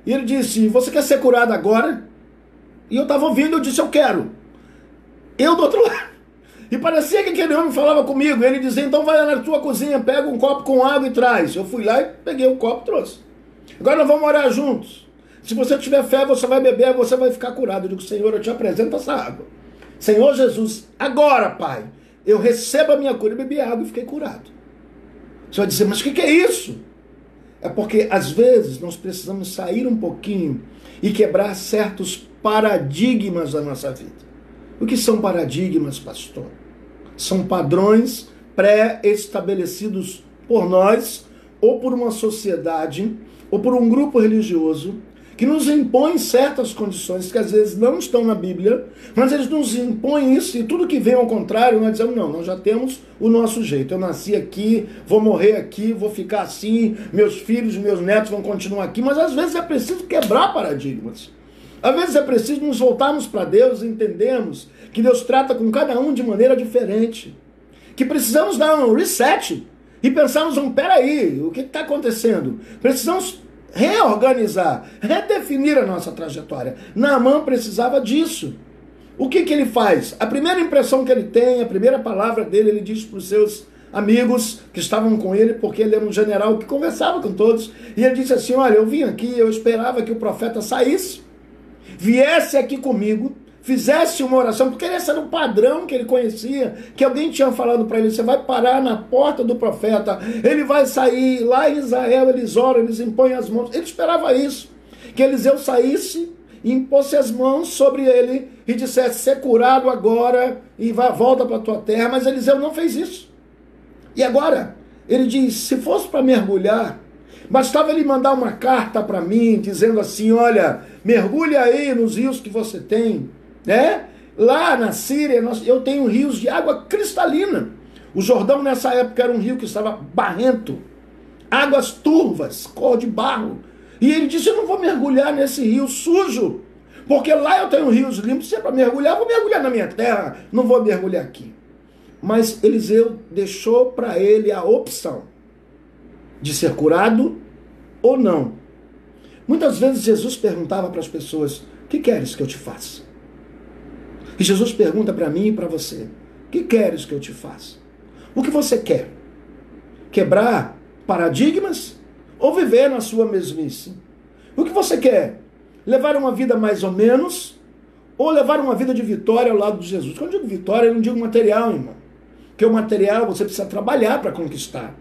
E ele disse, você quer ser curado agora? E eu estava ouvindo, eu disse, eu quero. Eu do outro lado. E parecia que aquele homem falava comigo. Ele dizia, então vai lá na tua cozinha, pega um copo com água e traz. Eu fui lá e peguei o copo e trouxe. Agora nós vamos orar juntos. Se você tiver fé, você vai beber, você vai ficar curado. Eu digo, Senhor, eu te apresento essa água. Senhor Jesus, agora, Pai, eu recebo a minha cura. Eu bebi água e fiquei curado. Você vai dizer, mas o que é isso? É porque, às vezes, nós precisamos sair um pouquinho e quebrar certos paradigmas da nossa vida. O que são paradigmas, pastor? São padrões pré-estabelecidos por nós, ou por uma sociedade, ou por um grupo religioso, que nos impõe certas condições que às vezes não estão na Bíblia, mas eles nos impõem isso, e tudo que vem ao contrário, nós dizemos, não, nós já temos o nosso jeito. Eu nasci aqui, vou morrer aqui, vou ficar assim, meus filhos, meus netos vão continuar aqui, mas às vezes é preciso quebrar paradigmas. Às vezes é preciso nos voltarmos para Deus e entendermos que Deus trata com cada um de maneira diferente. Que precisamos dar um reset e pensarmos, peraí, o que está acontecendo? Precisamos reorganizar, redefinir a nossa trajetória. Naamã precisava disso. O que ele faz? A primeira impressão que ele tem, a primeira palavra dele, ele diz para os seus amigos que estavam com ele, porque ele era um general que conversava com todos, e ele disse assim, olha, eu vim aqui, eu esperava que o profeta saísse, viesse aqui comigo, fizesse uma oração, porque esse era um padrão que ele conhecia, que alguém tinha falado para ele, você vai parar na porta do profeta, ele vai sair, lá em Israel eles oram, eles impõem as mãos, ele esperava isso, que Eliseu saísse, impôsse as mãos sobre ele e dissesse, ser curado agora e volta para a tua terra, mas Eliseu não fez isso. E agora, ele diz, se fosse para mergulhar, bastava ele mandar uma carta para mim, dizendo assim, olha, mergulhe aí nos rios que você tem, né? Lá na Síria, eu tenho rios de água cristalina. O Jordão nessa época era um rio que estava barrento, águas turvas, cor de barro. E ele disse, eu não vou mergulhar nesse rio sujo, porque lá eu tenho rios limpos, se é para mergulhar, eu vou mergulhar na minha terra, não vou mergulhar aqui. Mas Eliseu deixou para ele a opção de ser curado ou não. Muitas vezes Jesus perguntava para as pessoas, o que queres que eu te faça? E Jesus pergunta para mim e para você, o que queres que eu te faça? O que você quer? Quebrar paradigmas ou viver na sua mesmice? O que você quer? Levar uma vida mais ou menos, ou levar uma vida de vitória ao lado de Jesus? Quando eu digo vitória, eu não digo material, irmão. Porque o material você precisa trabalhar para conquistar.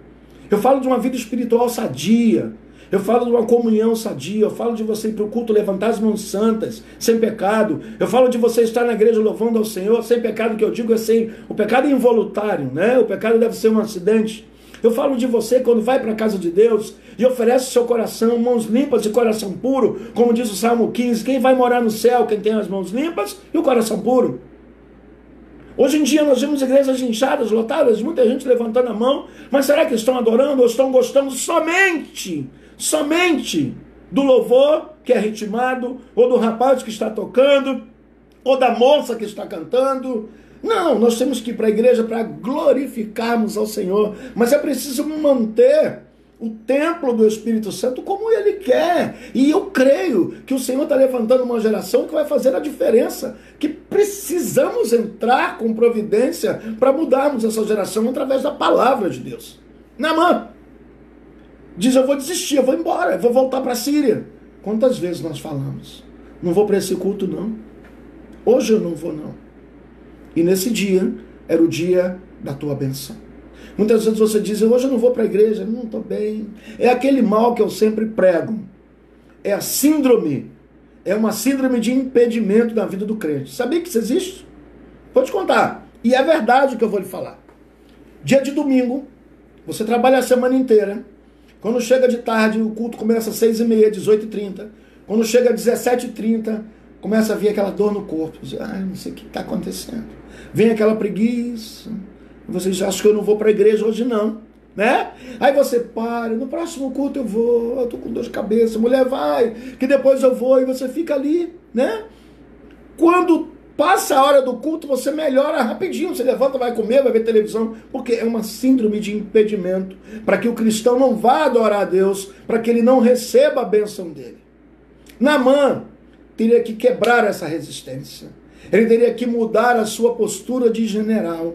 Eu falo de uma vida espiritual sadia. Eu falo de uma comunhão sadia. Eu falo de você ir para o culto, levantar as mãos santas, sem pecado. Eu falo de você estar na igreja louvando ao Senhor, sem pecado, que eu digo é sem... O pecado é involuntário, né? O pecado deve ser um acidente. Eu falo de você quando vai para a casa de Deus e oferece o seu coração, mãos limpas e coração puro, como diz o Salmo 15, quem vai morar no céu? Quem tem as mãos limpas e o coração puro. Hoje em dia nós vemos igrejas inchadas, lotadas, muita gente levantando a mão, mas será que estão adorando ou estão gostando somente do louvor que é ritmado, ou do rapaz que está tocando, ou da moça que está cantando? Não, nós temos que ir para a igreja para glorificarmos ao Senhor, mas é preciso manter o templo do Espírito Santo como Ele quer. E eu creio que o Senhor está levantando uma geração que vai fazer a diferença, que precisamos entrar com providência para mudarmos essa geração através da palavra de Deus. Naamã diz, eu vou desistir, eu vou embora, eu vou voltar para a Síria. Quantas vezes nós falamos? Não vou para esse culto não. Hoje eu não vou não. E nesse dia, era o dia da tua bênção. Muitas vezes você diz, hoje eu não vou para a igreja, não estou bem. É aquele mal que eu sempre prego. É a síndrome. É uma síndrome de impedimento na vida do crente. Sabia que isso existe? Vou te contar. E é verdade o que eu vou lhe falar. Dia de domingo, você trabalha a semana inteira. Quando chega de tarde, o culto começa às 6h30, 18h30. Quando chega às 17h30, começa a vir aquela dor no corpo. Você, não sei o que está acontecendo. Vem aquela preguiça. Vocês acham que eu não vou para a igreja hoje não, né? Aí você para, no próximo culto eu tô com dor de cabeça, mulher vai, que depois eu vou, e você fica ali, né? Quando passa a hora do culto, você melhora rapidinho, você levanta, vai comer, vai ver televisão, porque é uma síndrome de impedimento, para que o cristão não vá adorar a Deus, para que ele não receba a bênção dele. Naamã teria que quebrar essa resistência, ele teria que mudar a sua postura de general.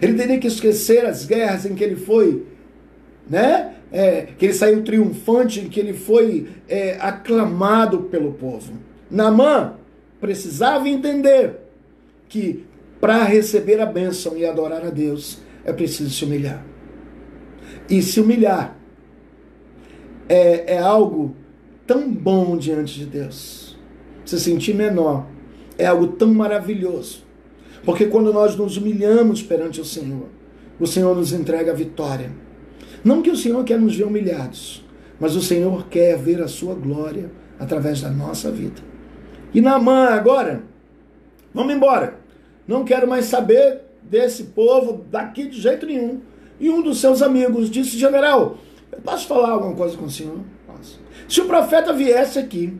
Ele teria que esquecer as guerras em que ele foi, né? Que ele saiu triunfante, em que ele foi aclamado pelo povo. Naamã precisava entender que para receber a bênção e adorar a Deus, é preciso se humilhar. E se humilhar é algo tão bom diante de Deus. Se sentir menor é algo tão maravilhoso. Porque quando nós nos humilhamos perante o Senhor nos entrega a vitória. Não que o Senhor quer nos ver humilhados, mas o Senhor quer ver a sua glória através da nossa vida. E Naamã agora, vamos embora. Não quero mais saber desse povo daqui de jeito nenhum. E um dos seus amigos disse, general, eu posso falar alguma coisa com o senhor? Posso. Se o profeta viesse aqui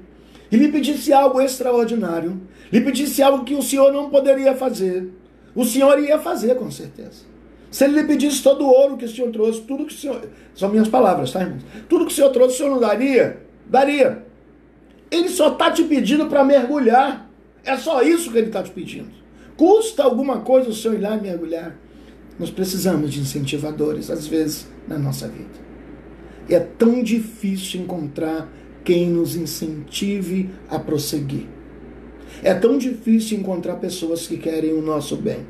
e lhe pedisse algo extraordinário, lhe pedisse algo que o senhor não poderia fazer, o senhor ia fazer com certeza. Se ele lhe pedisse todo o ouro que o senhor trouxe, tudo que o senhor... São minhas palavras, tá, irmãos? Tudo que o senhor trouxe, o senhor não daria? Daria. Ele só está te pedindo para mergulhar. É só isso que ele está te pedindo. Custa alguma coisa o senhor ir lá e mergulhar? Nós precisamos de incentivadores, às vezes, na nossa vida. E é tão difícil encontrar quem nos incentive a prosseguir. É tão difícil encontrar pessoas que querem o nosso bem.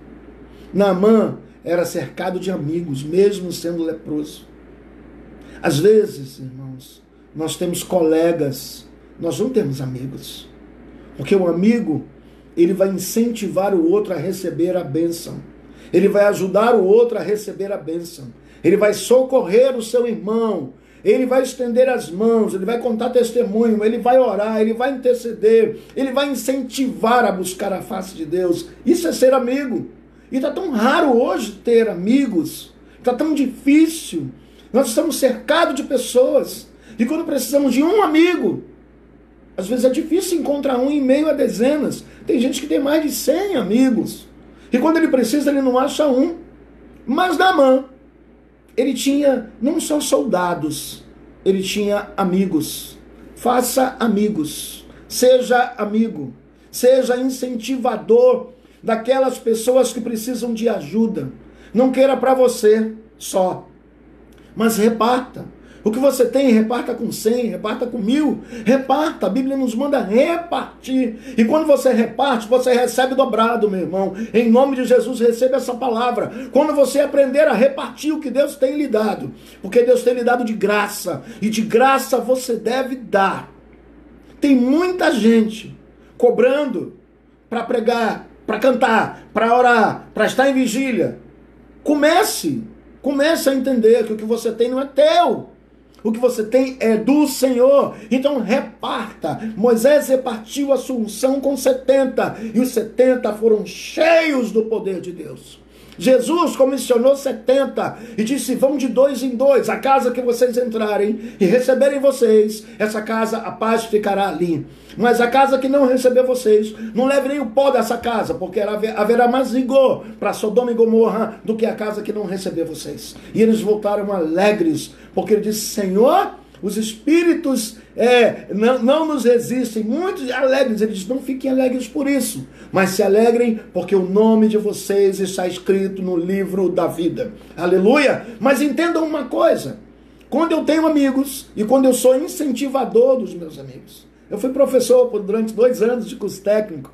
Naamã era cercado de amigos, mesmo sendo leproso. Às vezes, irmãos, nós temos colegas, nós não temos amigos. Porque o amigo, ele vai incentivar o outro a receber a bênção. Ele vai ajudar o outro a receber a bênção. Ele vai socorrer o seu irmão. Ele vai estender as mãos, ele vai contar testemunho, ele vai orar, ele vai interceder, ele vai incentivar a buscar a face de Deus. Isso é ser amigo. E está tão raro hoje ter amigos, está tão difícil. Nós estamos cercados de pessoas, e quando precisamos de um amigo, às vezes é difícil encontrar um em meio a dezenas. Tem gente que tem mais de 100 amigos, e quando ele precisa, ele não acha um. Mas Naamã, ele tinha não só soldados, ele tinha amigos. Faça amigos, seja amigo, seja incentivador daquelas pessoas que precisam de ajuda. Não queira para você só, mas reparta. O que você tem, reparta com 100, reparta com 1000. Reparta, a Bíblia nos manda repartir. E quando você reparte, você recebe dobrado, meu irmão. Em nome de Jesus, receba essa palavra. Quando você aprender a repartir o que Deus tem lhe dado. Porque Deus tem lhe dado de graça. E de graça você deve dar. Tem muita gente cobrando para pregar, para cantar, para orar, para estar em vigília. Comece a entender que o que você tem não é teu. O que você tem é do Senhor. Então reparta. Moisés repartiu a sua unção com 70. E os 70 foram cheios do poder de Deus. Jesus comissionou 70 e disse: vão de 2 em 2. A casa que vocês entrarem e receberem vocês, essa casa, a paz ficará ali. Mas a casa que não receber vocês, não leve nem o pó dessa casa, porque haverá mais rigor para Sodoma e Gomorra do que a casa que não receber vocês. E eles voltaram alegres, porque ele disse: Senhor, os espíritos não nos resistem. Muitos alegres. Ele diz: não fiquem alegres por isso, mas se alegrem porque o nome de vocês está escrito no livro da vida. Aleluia! Mas entendam uma coisa. Quando eu tenho amigos e quando eu sou incentivador dos meus amigos. Eu fui professor durante 2 anos de curso técnico.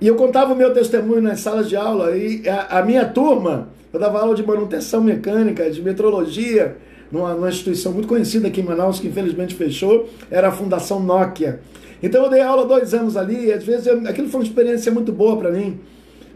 E eu contava o meu testemunho nas salas de aula. E a minha turma, eu dava aula de manutenção mecânica, de metrologia, numa instituição muito conhecida aqui em Manaus, que infelizmente fechou, era a Fundação Nokia. Então eu dei aula 2 anos ali, e às vezes aquilo foi uma experiência muito boa para mim,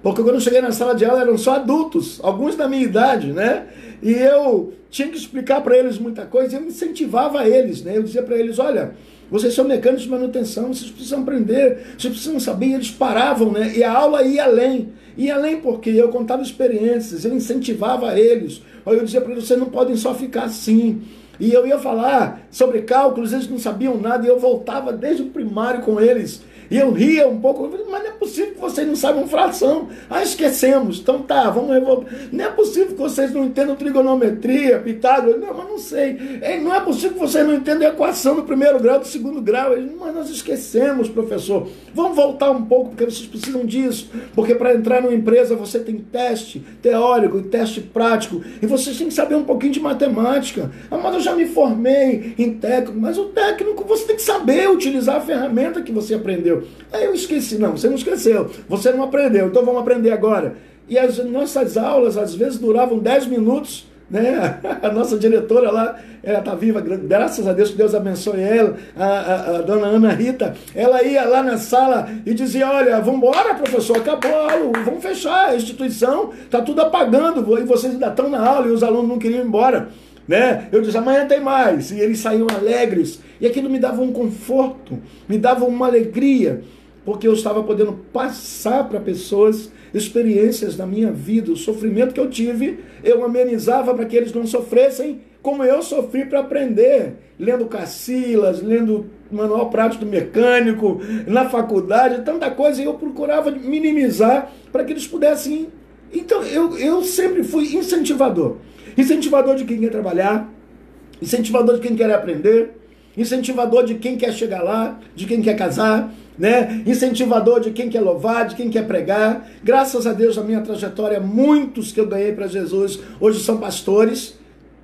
porque quando eu cheguei na sala de aula eram só adultos, alguns da minha idade, né? E eu tinha que explicar para eles muita coisa, e eu incentivava eles, né? Eu dizia para eles: olha, vocês são mecânicos de manutenção, vocês precisam aprender, vocês precisam saber. E eles paravam, né? E a aula ia além. Ia além porque eu contava experiências, eu incentivava eles. Eu dizia para eles: vocês não podem só ficar assim. E eu ia falar sobre cálculos, eles não sabiam nada, e eu voltava desde o primário com eles. E eu ria um pouco, mas não é possível que vocês não saibam fração. Esquecemos. Então tá, vamos revolver. Não é possível que vocês não entendam trigonometria, Pitágoras. Não, mas não sei. Não é possível que vocês não entendam a equação do 1º grau, do 2º grau. Mas nós esquecemos, professor. Vamos voltar um pouco, porque vocês precisam disso. Porque para entrar numa empresa você tem teste teórico e teste prático. E vocês têm que saber um pouquinho de matemática. Mas eu já me formei em técnico. Mas o técnico, você tem que saber utilizar a ferramenta que você aprendeu. Aí eu esqueci. Não, você não esqueceu, você não aprendeu, então vamos aprender agora. E as nossas aulas às vezes duravam 10 minutos, né? A nossa diretora lá, ela está viva, graças a Deus, que Deus abençoe ela, a dona Ana Rita. Ela ia lá na sala e dizia: olha, vamos embora, professor, acabou a aula, vamos fechar a instituição, está tudo apagando, e vocês ainda estão na aula, e os alunos não queriam ir embora, né? Eu disse: amanhã tem mais. E eles saíam alegres, e aquilo me dava um conforto, me dava uma alegria, porque eu estava podendo passar para pessoas experiências da minha vida. O sofrimento que eu tive, eu amenizava para que eles não sofressem como eu sofri para aprender, lendo Cacillas, lendo manual prático do mecânico, na faculdade, tanta coisa, e eu procurava minimizar para que eles pudessem. Então eu sempre fui incentivador. Incentivador de quem quer trabalhar, incentivador de quem quer aprender, incentivador de quem quer chegar lá, de quem quer casar, né? Incentivador de quem quer louvar, de quem quer pregar. Graças a Deus, a minha trajetória, muitos que eu ganhei para Jesus hoje são pastores.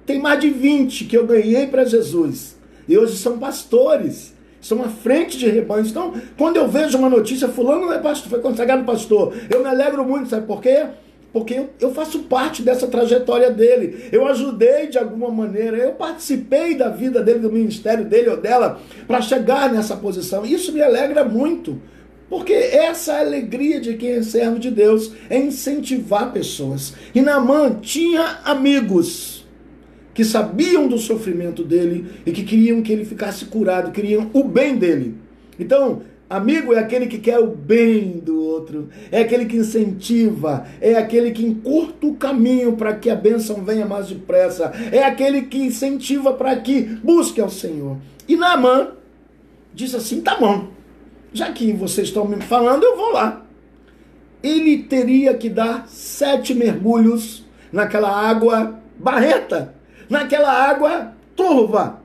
Tem mais de 20 que eu ganhei para Jesus e hoje são pastores, estão à frente de rebanhos. Então, quando eu vejo uma notícia: fulano é pastor, foi consagrado pastor, eu me alegro muito. Sabe por quê? Porque eu faço parte dessa trajetória dele. Eu ajudei de alguma maneira, eu participei da vida dele, do ministério dele ou dela, para chegar nessa posição. Isso me alegra muito, porque essa é a alegria de quem é servo de Deus, é incentivar pessoas. E Naamã tinha amigos que sabiam do sofrimento dele e que queriam que ele ficasse curado, queriam o bem dele. Então, amigo é aquele que quer o bem do outro, é aquele que incentiva, é aquele que encurta o caminho para que a bênção venha mais depressa, é aquele que incentiva para que busque ao Senhor. E Naamã disse assim: tá bom, já que vocês estão me falando, eu vou lá. Ele teria que dar 7 mergulhos naquela água barrenta, naquela água turva.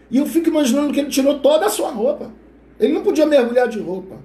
E eu fico imaginando que ele tirou toda a sua roupa. Ele não podia mergulhar de roupa.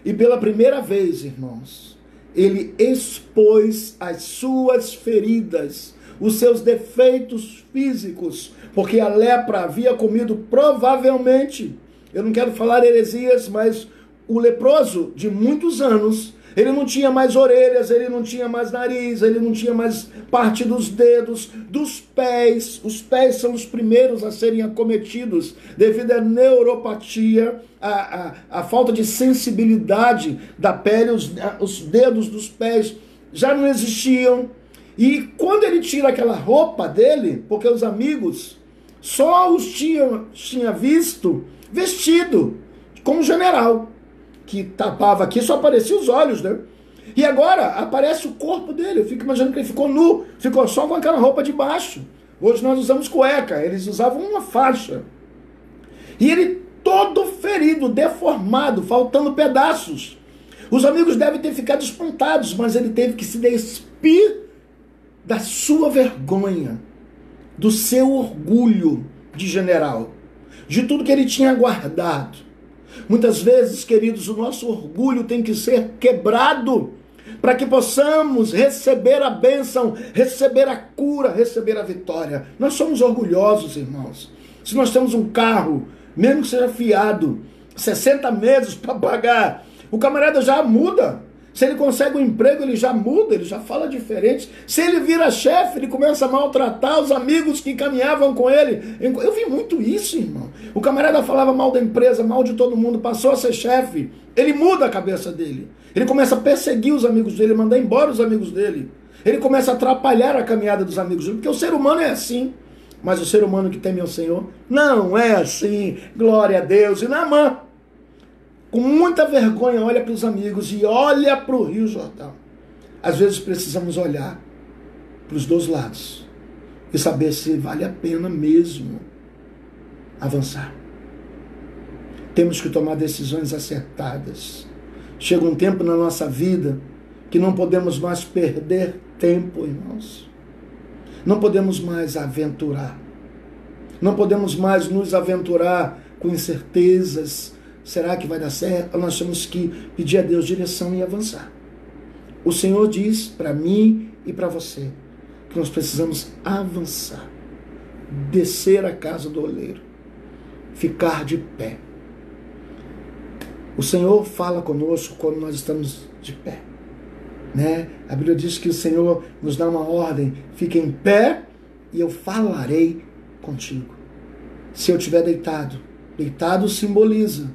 E pela primeira vez, irmãos, ele expôs as suas feridas, os seus defeitos físicos, porque a lepra havia comido provavelmente, eu não quero falar heresias, mas o leproso de muitos anos, ele não tinha mais orelhas, ele não tinha mais nariz, ele não tinha mais parte dos dedos, dos pés. Os pés são os primeiros a serem acometidos devido à neuropatia, a falta de sensibilidade da pele, os dedos dos pés já não existiam. E quando ele tira aquela roupa dele, porque os amigos só os tinha visto vestido como general, que tapava aqui, só aparecia os olhos, né? E agora aparece o corpo dele. Eu fico imaginando que ele ficou nu, ficou só com aquela roupa de baixo. Hoje nós usamos cueca, eles usavam uma faixa. E ele todo ferido, deformado, faltando pedaços. Os amigos devem ter ficado espantados, mas ele teve que se despir da sua vergonha, do seu orgulho de general, de tudo que ele tinha guardado. Muitas vezes, queridos, o nosso orgulho tem que ser quebrado para que possamos receber a bênção, receber a cura, receber a vitória. Nós somos orgulhosos, irmãos. Se nós temos um carro, mesmo que seja fiado, 60 meses para pagar, o camarada já muda. Se ele consegue um emprego, ele já muda, ele já fala diferente. Se ele vira chefe, ele começa a maltratar os amigos que caminhavam com ele. Eu vi muito isso, irmão. O camarada falava mal da empresa, mal de todo mundo, passou a ser chefe. Ele muda a cabeça dele. Ele começa a perseguir os amigos dele, mandar embora os amigos dele. Ele começa a atrapalhar a caminhada dos amigos dele, porque o ser humano é assim. Mas o ser humano que teme ao Senhor não é assim. Glória a Deus. E Naamã, com muita vergonha, olha para os amigos e olha para o Rio Jordão. Às vezes precisamos olhar para os dois lados e saber se vale a pena mesmo avançar. Temos que tomar decisões acertadas. Chega um tempo na nossa vida que não podemos mais perder tempo, irmãos. Não podemos mais aventurar. Não podemos mais nos aventurar com incertezas. Será que vai dar certo? Nós temos que pedir a Deus direção e avançar. O Senhor diz para mim e para você que nós precisamos avançar, descer a casa do oleiro, ficar de pé. O Senhor fala conosco quando nós estamos de pé, né? A Bíblia diz que o Senhor nos dá uma ordem: fique em pé e eu falarei contigo. Se eu estiver deitado, deitado simboliza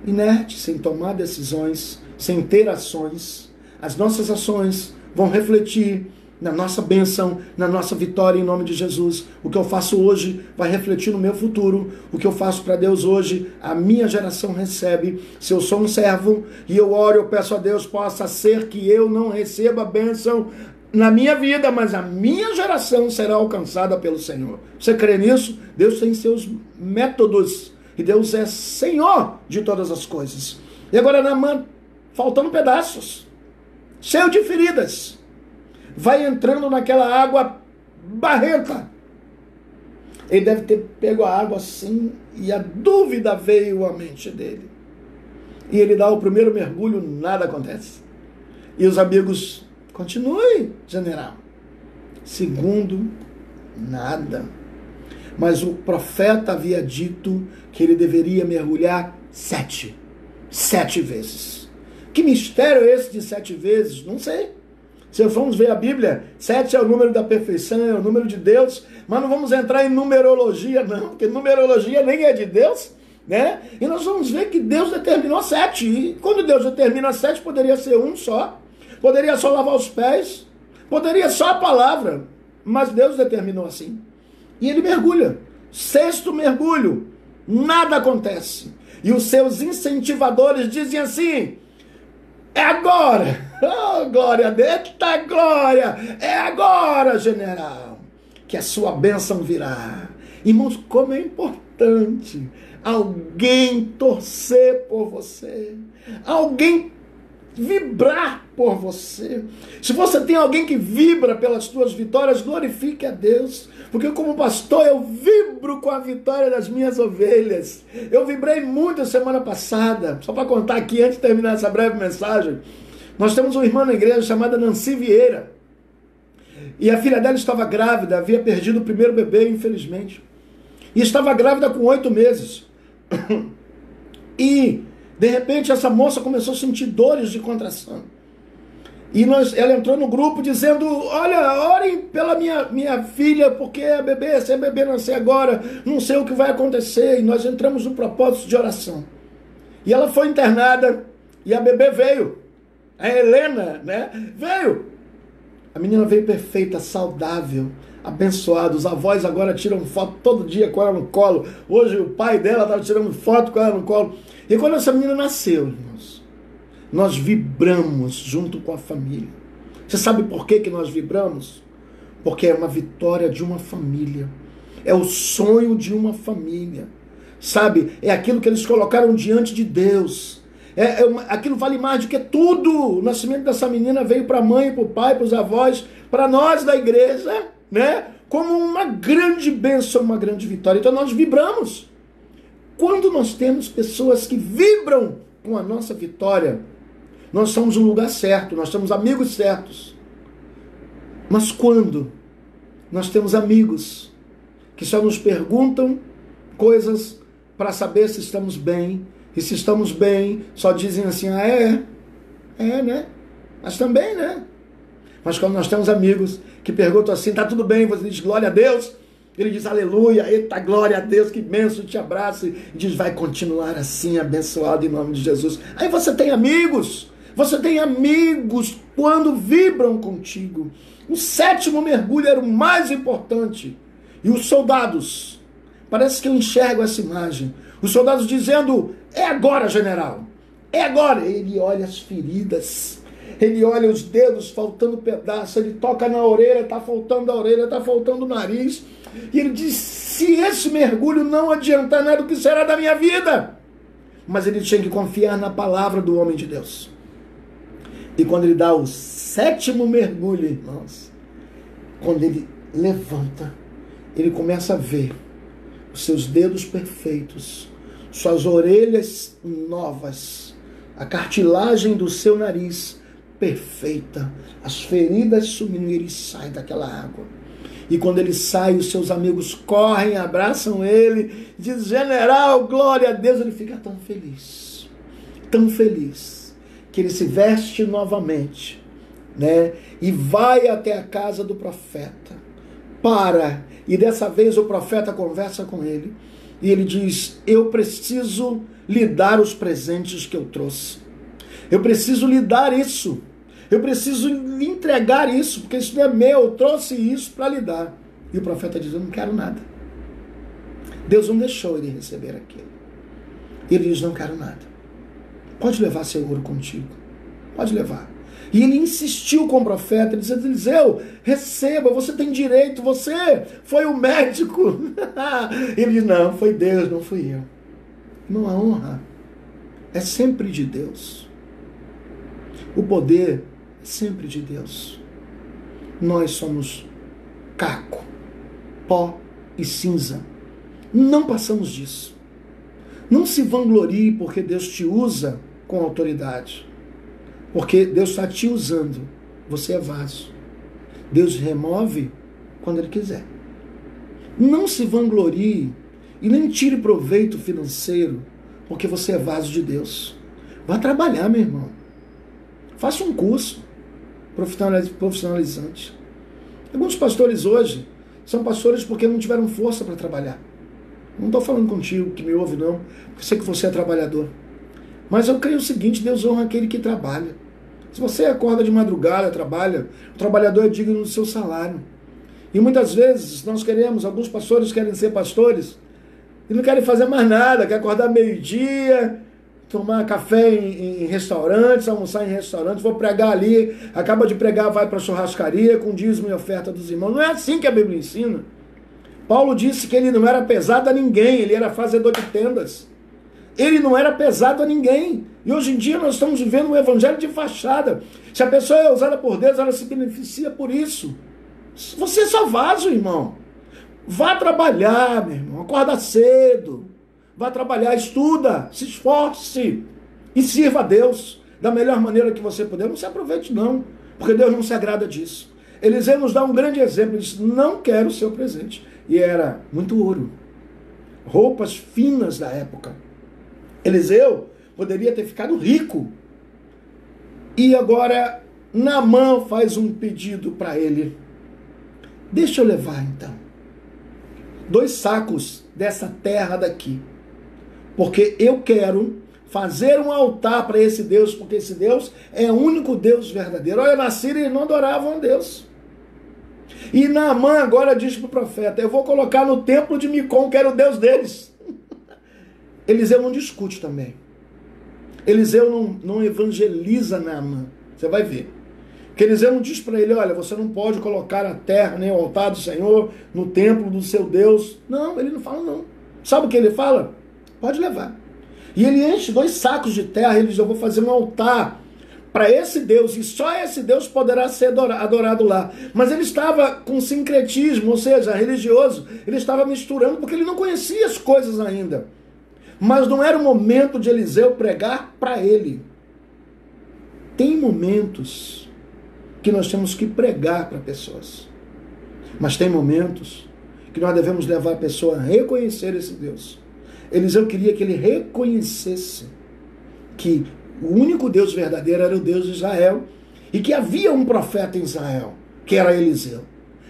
inerte, sem tomar decisões, sem ter ações. As nossas ações vão refletir na nossa bênção, na nossa vitória em nome de Jesus. O que eu faço hoje vai refletir no meu futuro. O que eu faço para Deus hoje, a minha geração recebe. Se eu sou um servo e eu oro, eu peço a Deus, possa ser que eu não receba bênção na minha vida, mas a minha geração será alcançada pelo Senhor. Você crê nisso? Deus tem seus métodos. E Deus é Senhor de todas as coisas. E agora Naamã, faltando pedaços, cheio de feridas, vai entrando naquela água barrenta. Ele deve ter pego a água assim, e a dúvida veio à mente dele. E ele dá o primeiro mergulho, nada acontece. E os amigos, continue, general. Segundo, nada. Mas o profeta havia dito que ele deveria mergulhar 7 vezes. Que mistério é esse de 7 vezes? Não sei. Se formos ver a Bíblia, 7 é o número da perfeição, é o número de Deus, mas não vamos entrar em numerologia não, porque numerologia nem é de Deus, né? E nós vamos ver que Deus determinou 7, e quando Deus determina 7, poderia ser um só, poderia só lavar os pés, poderia só a palavra, mas Deus determinou assim. E ele mergulha. 6º mergulho, nada acontece. E os seus incentivadores dizem assim: é agora. Oh, glória a Deus. Eita glória. É agora, general, que a sua bênção virá. Irmãos, como é importante alguém torcer por você. Alguém vibrar por você. Se você tem alguém que vibra pelas suas vitórias, glorifique a Deus. Porque como pastor eu vibro com a vitória das minhas ovelhas. Eu vibrei muito semana passada. Só para contar aqui, antes de terminar essa breve mensagem, nós temos uma irmã na igreja chamada Nancy Vieira. E a filha dela estava grávida, havia perdido o primeiro bebê, infelizmente. E estava grávida com 8 meses. E, de repente, essa moça começou a sentir dores de contração. E ela entrou no grupo dizendo, olha, orem pela minha filha, porque a bebê, se a bebê nascer agora, não sei o que vai acontecer. E nós entramos no propósito de oração. E ela foi internada, e a bebê veio. A Helena, né, veio. A menina veio perfeita, saudável, abençoada. Os avós agora tiram foto todo dia com ela no colo. Hoje o pai dela estava tirando foto com ela no colo. E quando essa menina nasceu, irmãos, nós vibramos junto com a família. Você sabe por que nós vibramos? Porque é uma vitória de uma família. É o sonho de uma família. Sabe? É aquilo que eles colocaram diante de Deus. Aquilo vale mais do que tudo. O nascimento dessa menina veio para a mãe, para o pai, para os avós, para nós da igreja, né? Como uma grande bênção, uma grande vitória. Então nós vibramos. Quando nós temos pessoas que vibram com a nossa vitória, nós estamos no lugar certo, nós temos amigos certos. Mas quando nós temos amigos que só nos perguntam coisas para saber se estamos bem, e se estamos bem, só dizem assim, né? Mas também, né? Mas quando nós temos amigos que perguntam assim, tá tudo bem, você diz glória a Deus, ele diz aleluia, eita glória a Deus, que bênção, te abraça, e diz vai continuar assim, abençoado em nome de Jesus. Aí você tem amigos quando vibram contigo. O 7º mergulho era o mais importante. E os soldados, parece que eu enxergo essa imagem, os soldados dizendo, é agora, general, é agora. Ele olha as feridas, ele olha os dedos faltando pedaço, ele toca na orelha, está faltando a orelha, está faltando o nariz, e ele diz, se esse mergulho não adiantar nada, o que será da minha vida? Mas ele tinha que confiar na palavra do homem de Deus. E quando ele dá o 7º mergulho, irmãos, quando ele levanta, ele começa a ver os seus dedos perfeitos, suas orelhas novas, a cartilagem do seu nariz perfeita, as feridas sumindo, e ele sai daquela água. E quando ele sai, os seus amigos correm, abraçam ele, diz, general, glória a Deus. Ele fica tão feliz, que ele se veste novamente, né? E vai até a casa do profeta, e dessa vez o profeta conversa com ele, e ele diz, eu preciso lhe dar os presentes que eu trouxe, eu preciso lhe dar isso, eu preciso lhe entregar isso, porque isso não é meu, eu trouxe isso para lhe dar. E o profeta diz, eu não quero nada. Deus não deixou ele receber aquilo. Ele diz, não quero nada. Pode levar seu ouro contigo, pode levar. E ele insistiu com o profeta, dizendo, Eliseu, receba, você tem direito, você foi o médico. Ele diz, não, foi Deus, não fui eu. Não, a honra é sempre de Deus. O poder é sempre de Deus. Nós somos caco, pó e cinza. Não passamos disso. Não se vanglorie porque Deus te usa com autoridade. Porque Deus está te usando. Você é vaso. Deus remove quando Ele quiser. Não se vanglorie e nem tire proveito financeiro, porque você é vaso de Deus. Vá trabalhar, meu irmão. Faça um curso profissionalizante. Alguns pastores hoje são pastores porque não tiveram força para trabalhar. Não estou falando contigo que me ouve, não. Eu sei que você é trabalhador. Mas eu creio o seguinte, Deus honra aquele que trabalha. Se você acorda de madrugada, trabalha, o trabalhador é digno do seu salário. E muitas vezes nós queremos, alguns pastores querem ser pastores e não querem fazer mais nada, quer acordar meio-dia, tomar café em restaurantes, almoçar em restaurantes, vou pregar ali, acaba de pregar, vai para a churrascaria com dízimo e oferta dos irmãos. Não é assim que a Bíblia ensina. Paulo disse que ele não era pesado a ninguém, ele era fazedor de tendas. Ele não era pesado a ninguém. E hoje em dia nós estamos vivendo um evangelho de fachada. Se a pessoa é usada por Deus, ela se beneficia por isso. Você é só vaso, irmão. Vá trabalhar, meu irmão. Acorda cedo. Vá trabalhar, estuda, se esforce e sirva a Deus da melhor maneira que você puder. Não se aproveite não, porque Deus não se agrada disso. Eliseu nos dá um grande exemplo. Ele diz, não quero o seu presente. E era muito ouro. Roupas finas da época. Eliseu poderia ter ficado rico. E agora Naamã faz um pedido para ele. Deixa eu levar então 2 sacos dessa terra daqui. Porque eu quero fazer um altar para esse Deus, porque esse Deus é o único Deus verdadeiro. Olha, na Síria eles não adoravam a Deus. E Naamã agora diz para o profeta, eu vou colocar no templo de Micom, que era o Deus deles. Eliseu não discute também. Eliseu não evangeliza Naamã. Você vai ver. Que Eliseu não diz para ele, olha, você não pode colocar a terra, nem o altar do Senhor, no templo do seu Deus. Não, ele não fala não. Sabe o que ele fala? Pode levar. E ele enche 2 sacos de terra, ele diz, eu vou fazer um altar para esse Deus, e só esse Deus poderá ser adorado lá. Mas ele estava com sincretismo, ou seja, religioso, ele estava misturando, porque ele não conhecia as coisas ainda. Mas não era o momento de Eliseu pregar para ele. Tem momentos que nós temos que pregar para pessoas. Mas tem momentos que nós devemos levar a pessoa a reconhecer esse Deus. Eliseu queria que ele reconhecesse que o único Deus verdadeiro era o Deus de Israel e que havia um profeta em Israel, que era Eliseu.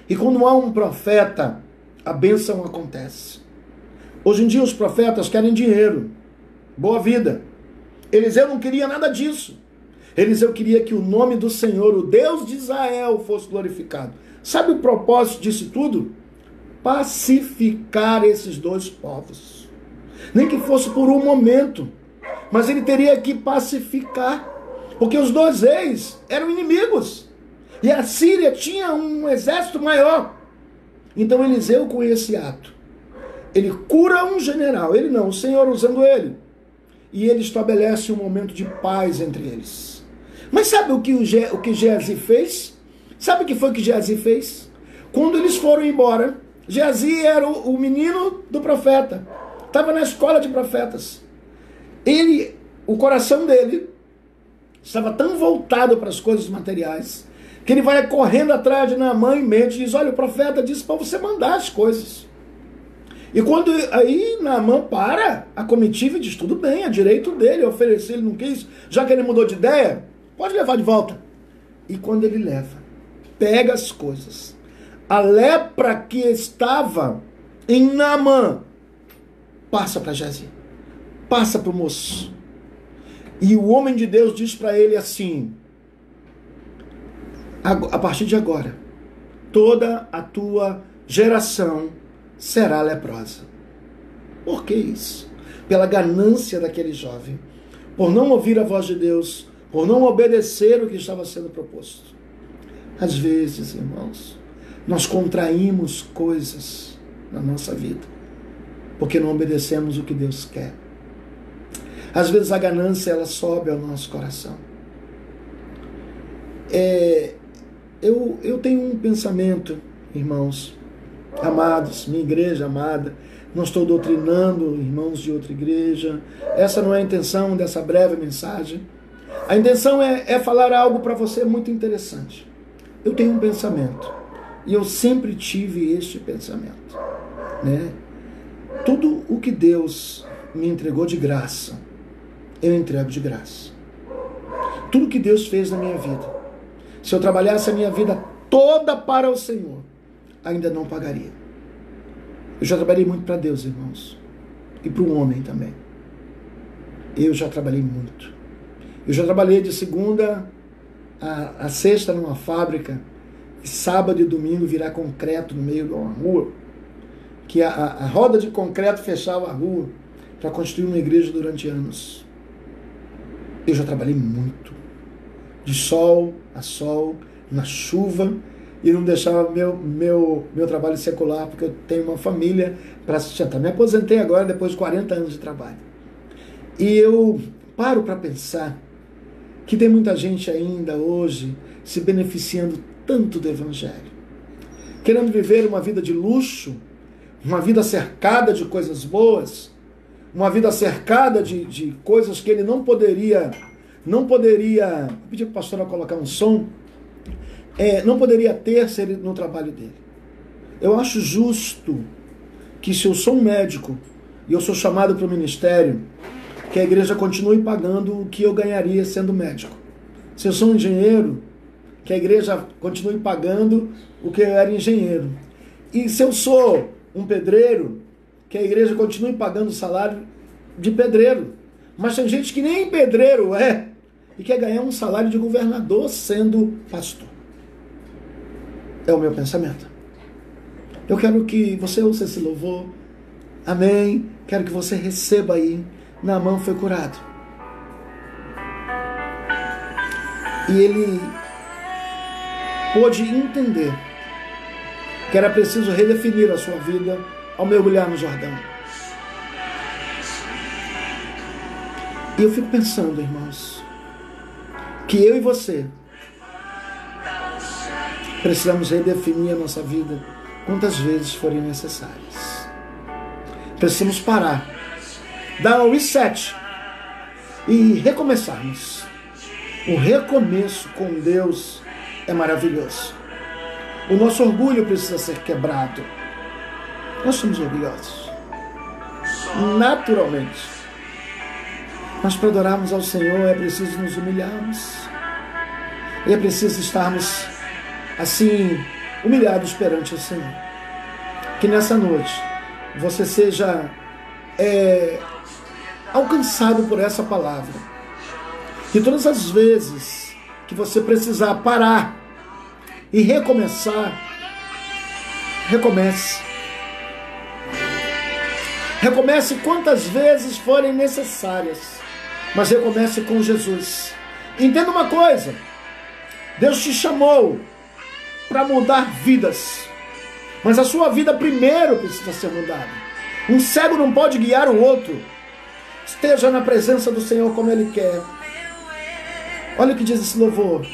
E quando há um profeta, a bênção acontece. Hoje em dia os profetas querem dinheiro, boa vida. Eliseu não queria nada disso. Eliseu queria que o nome do Senhor, o Deus de Israel, fosse glorificado. Sabe o propósito disso tudo? Pacificar esses 2 povos. Nem que fosse por um momento, mas ele teria que pacificar, porque os 2 reis eram inimigos, e a Síria tinha um exército maior. Então Eliseu, com esse ato, ele cura um general, ele não, o Senhor usando ele, e ele estabelece um momento de paz entre eles. Mas sabe o que Geazi fez? Sabe o que foi que Geazi fez? Quando eles foram embora, Geazi era o menino do profeta, estava na escola de profetas. O coração dele estava tão voltado para as coisas materiais, que ele vai correndo atrás de Naamã e mente, e diz, olha, o profeta disse para você mandar as coisas. E quando aí Naamã para a comitiva e diz, tudo bem, é direito dele, oferecer, ele não quis, já que ele mudou de ideia, pode levar de volta. E quando ele leva, pega as coisas, a lepra que estava em Naamã, passa para Geazi, passa para o moço. E o homem de Deus diz para ele assim, a partir de agora, toda a tua geração será leprosa. Por que isso? Pela ganância daquele jovem, por não ouvir a voz de Deus, por não obedecer o que estava sendo proposto. Às vezes, irmãos, nós contraímos coisas na nossa vida, porque não obedecemos o que Deus quer. Às vezes a ganância, ela sobe ao nosso coração. Eu tenho um pensamento, irmãos amados, minha igreja amada, não estou doutrinando irmãos de outra igreja, essa não é a intenção dessa breve mensagem. A intenção é falar algo para você muito interessante. Eu tenho um pensamento, e eu sempre tive este pensamento, né? Tudo o que Deus me entregou de graça, eu entrego de graça. Tudo que Deus fez na minha vida, se eu trabalhasse a minha vida toda para o Senhor, ainda não pagaria. Eu já trabalhei muito para Deus, irmãos, e para o homem também. Eu já trabalhei muito. Eu já trabalhei de segunda a sexta numa fábrica, e sábado e domingo virar concreto no meio de uma rua, que a roda de concreto fechava a rua para construir uma igreja durante anos. Eu já trabalhei muito, de sol a sol, na chuva, e não deixava meu trabalho secular, porque eu tenho uma família para sustentar. Me aposentei agora depois de 40 anos de trabalho. E eu paro para pensar que tem muita gente ainda hoje se beneficiando tanto do Evangelho, querendo viver uma vida de luxo, uma vida cercada de coisas boas, uma vida cercada de coisas que ele não poderia. Vou pedir para a pastora colocar um som, não poderia ter se ele no trabalho dele. Eu acho justo que, se eu sou um médico e eu sou chamado para o ministério, que a igreja continue pagando o que eu ganharia sendo médico. Se eu sou um engenheiro, que a igreja continue pagando o que eu era engenheiro. E se eu sou um pedreiro, que a igreja continue pagando o salário de pedreiro. Mas tem gente que nem pedreiro é e quer ganhar um salário de governador sendo pastor. É o meu pensamento. Eu quero que você ouça esse louvor. Amém. Quero que você receba aí. Naamã foi curado. E ele pôde entender que era preciso redefinir a sua vida ao mergulhar no Jordão. E eu fico pensando, irmãos, que eu e você precisamos redefinir a nossa vida quantas vezes forem necessárias. Precisamos parar, dar um reset e recomeçarmos. O recomeço com Deus é maravilhoso. O nosso orgulho precisa ser quebrado. Nós somos orgulhosos, naturalmente. Mas para adorarmos ao Senhor é preciso nos humilharmos. E é preciso estarmos assim, humilhados perante o Senhor. Que nessa noite você seja alcançado por essa palavra. Que todas as vezes que você precisar parar e recomeçar, recomece. Recomece quantas vezes forem necessárias, mas recomece com Jesus. Entenda uma coisa: Deus te chamou para mudar vidas, mas a sua vida primeiro precisa ser mudada. Um cego não pode guiar o outro. Esteja na presença do Senhor como Ele quer. Olha o que diz esse louvor.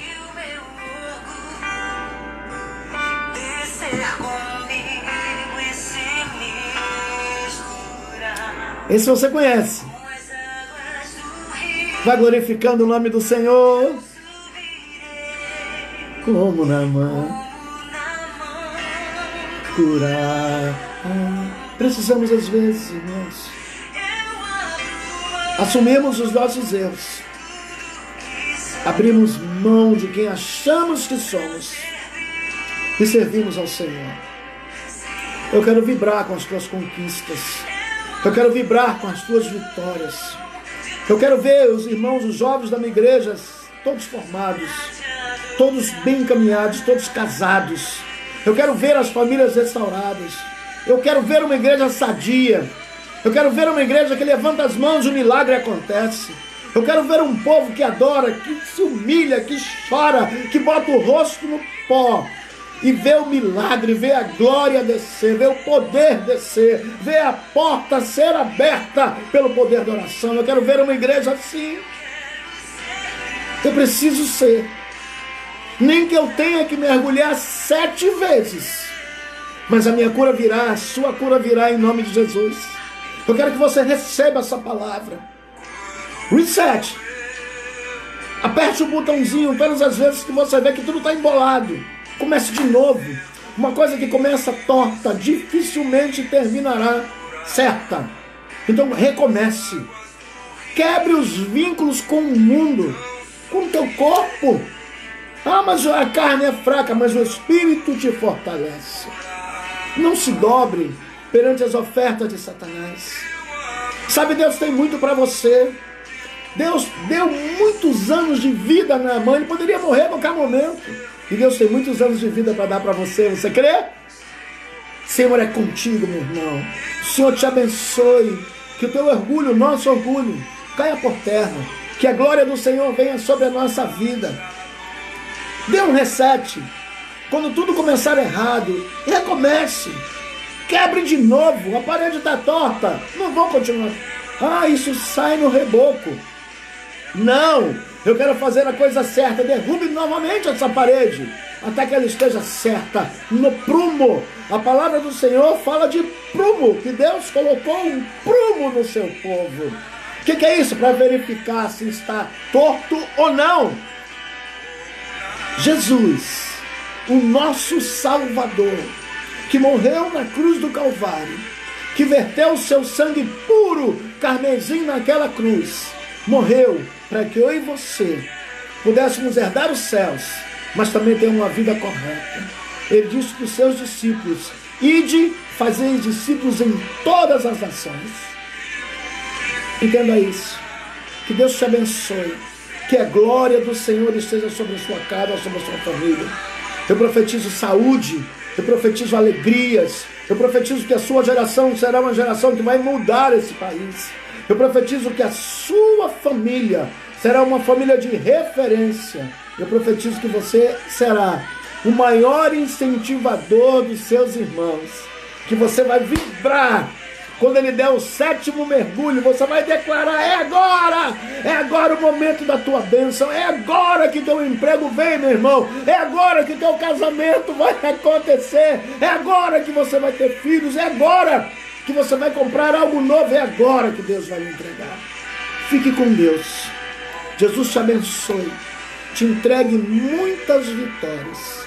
Esse você conhece. Vai glorificando o nome do Senhor. Como Naamã curar. Precisamos às vezes, irmãos, assumimos os nossos erros, abrimos mão de quem achamos que somos e servimos ao Senhor. Eu quero vibrar com as tuas conquistas. Eu quero vibrar com as tuas vitórias. Eu quero ver os irmãos, os jovens da minha igreja, todos formados, todos bem encaminhados, todos casados. Eu quero ver as famílias restauradas. Eu quero ver uma igreja sadia. Eu quero ver uma igreja que levanta as mãos e o milagre acontece. Eu quero ver um povo que adora, que se humilha, que chora, que bota o rosto no pó e vê o milagre, vê a glória descer, vê o poder descer, vê a porta ser aberta pelo poder da oração. Eu quero ver uma igreja assim. Eu preciso ser. Nem que eu tenha que mergulhar 7 vezes, mas a minha cura virá, a sua cura virá em nome de Jesus. Eu quero que você receba essa palavra. Reset. Aperte o botãozinho todas as vezes que você vê que tudo está embolado. Comece de novo. Uma coisa que começa torta dificilmente terminará certa. Então recomece. Quebre os vínculos com o mundo, com o teu corpo. Mas a carne é fraca, mas o Espírito te fortalece. Não se dobre perante as ofertas de Satanás. Sabe, Deus tem muito para você. Deus deu muitos anos de vida na mãe. Ele poderia morrer a qualquer momento. E Deus tem muitos anos de vida para dar para você. Você crê? Senhor é contigo, meu irmão. O Senhor te abençoe. Que o teu orgulho, o nosso orgulho, caia por terra. Que a glória do Senhor venha sobre a nossa vida. Dê um reset. Quando tudo começar errado, recomece. Quebre de novo. A parede está torta. Não vou continuar. Isso sai no reboco. Não. Eu quero fazer a coisa certa. Derrube novamente essa parede, até que ela esteja certa, no prumo. A palavra do Senhor fala de prumo, que Deus colocou um prumo no seu povo. O que é isso? Para verificar se está torto ou não. Jesus o nosso Salvador, que morreu na cruz do Calvário, que verteu o seu sangue puro, carmesim naquela cruz, morreu para que eu e você pudéssemos herdar os céus, mas também ter uma vida correta. Ele disse para os seus discípulos: ide, fazei discípulos em todas as nações. Entenda isso. Que Deus te abençoe. Que a glória do Senhor esteja sobre a sua casa, sobre a sua família. Eu profetizo saúde, eu profetizo alegrias, eu profetizo que a sua geração será uma geração que vai mudar esse país. Eu profetizo que a sua família será uma família de referência. Eu profetizo que você será o maior incentivador dos seus irmãos. Que você vai vibrar. Quando ele der o 7º mergulho, você vai declarar: é agora o momento da tua bênção, é agora que teu emprego vem, meu irmão, é agora que teu casamento vai acontecer, é agora que você vai ter filhos, é agora que você vai comprar algo novo, é agora que Deus vai lhe entregar. Fique com Deus. Jesus te abençoe, te entregue muitas vitórias,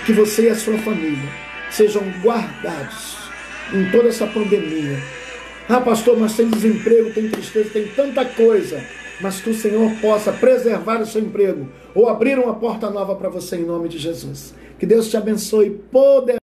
que você e a sua família sejam guardados em toda essa pandemia. Ah, pastor, mas tem desemprego, tem tristeza, tem tanta coisa. Mas que o Senhor possa preservar o seu emprego ou abrir uma porta nova para você em nome de Jesus. Que Deus te abençoe poderosamente.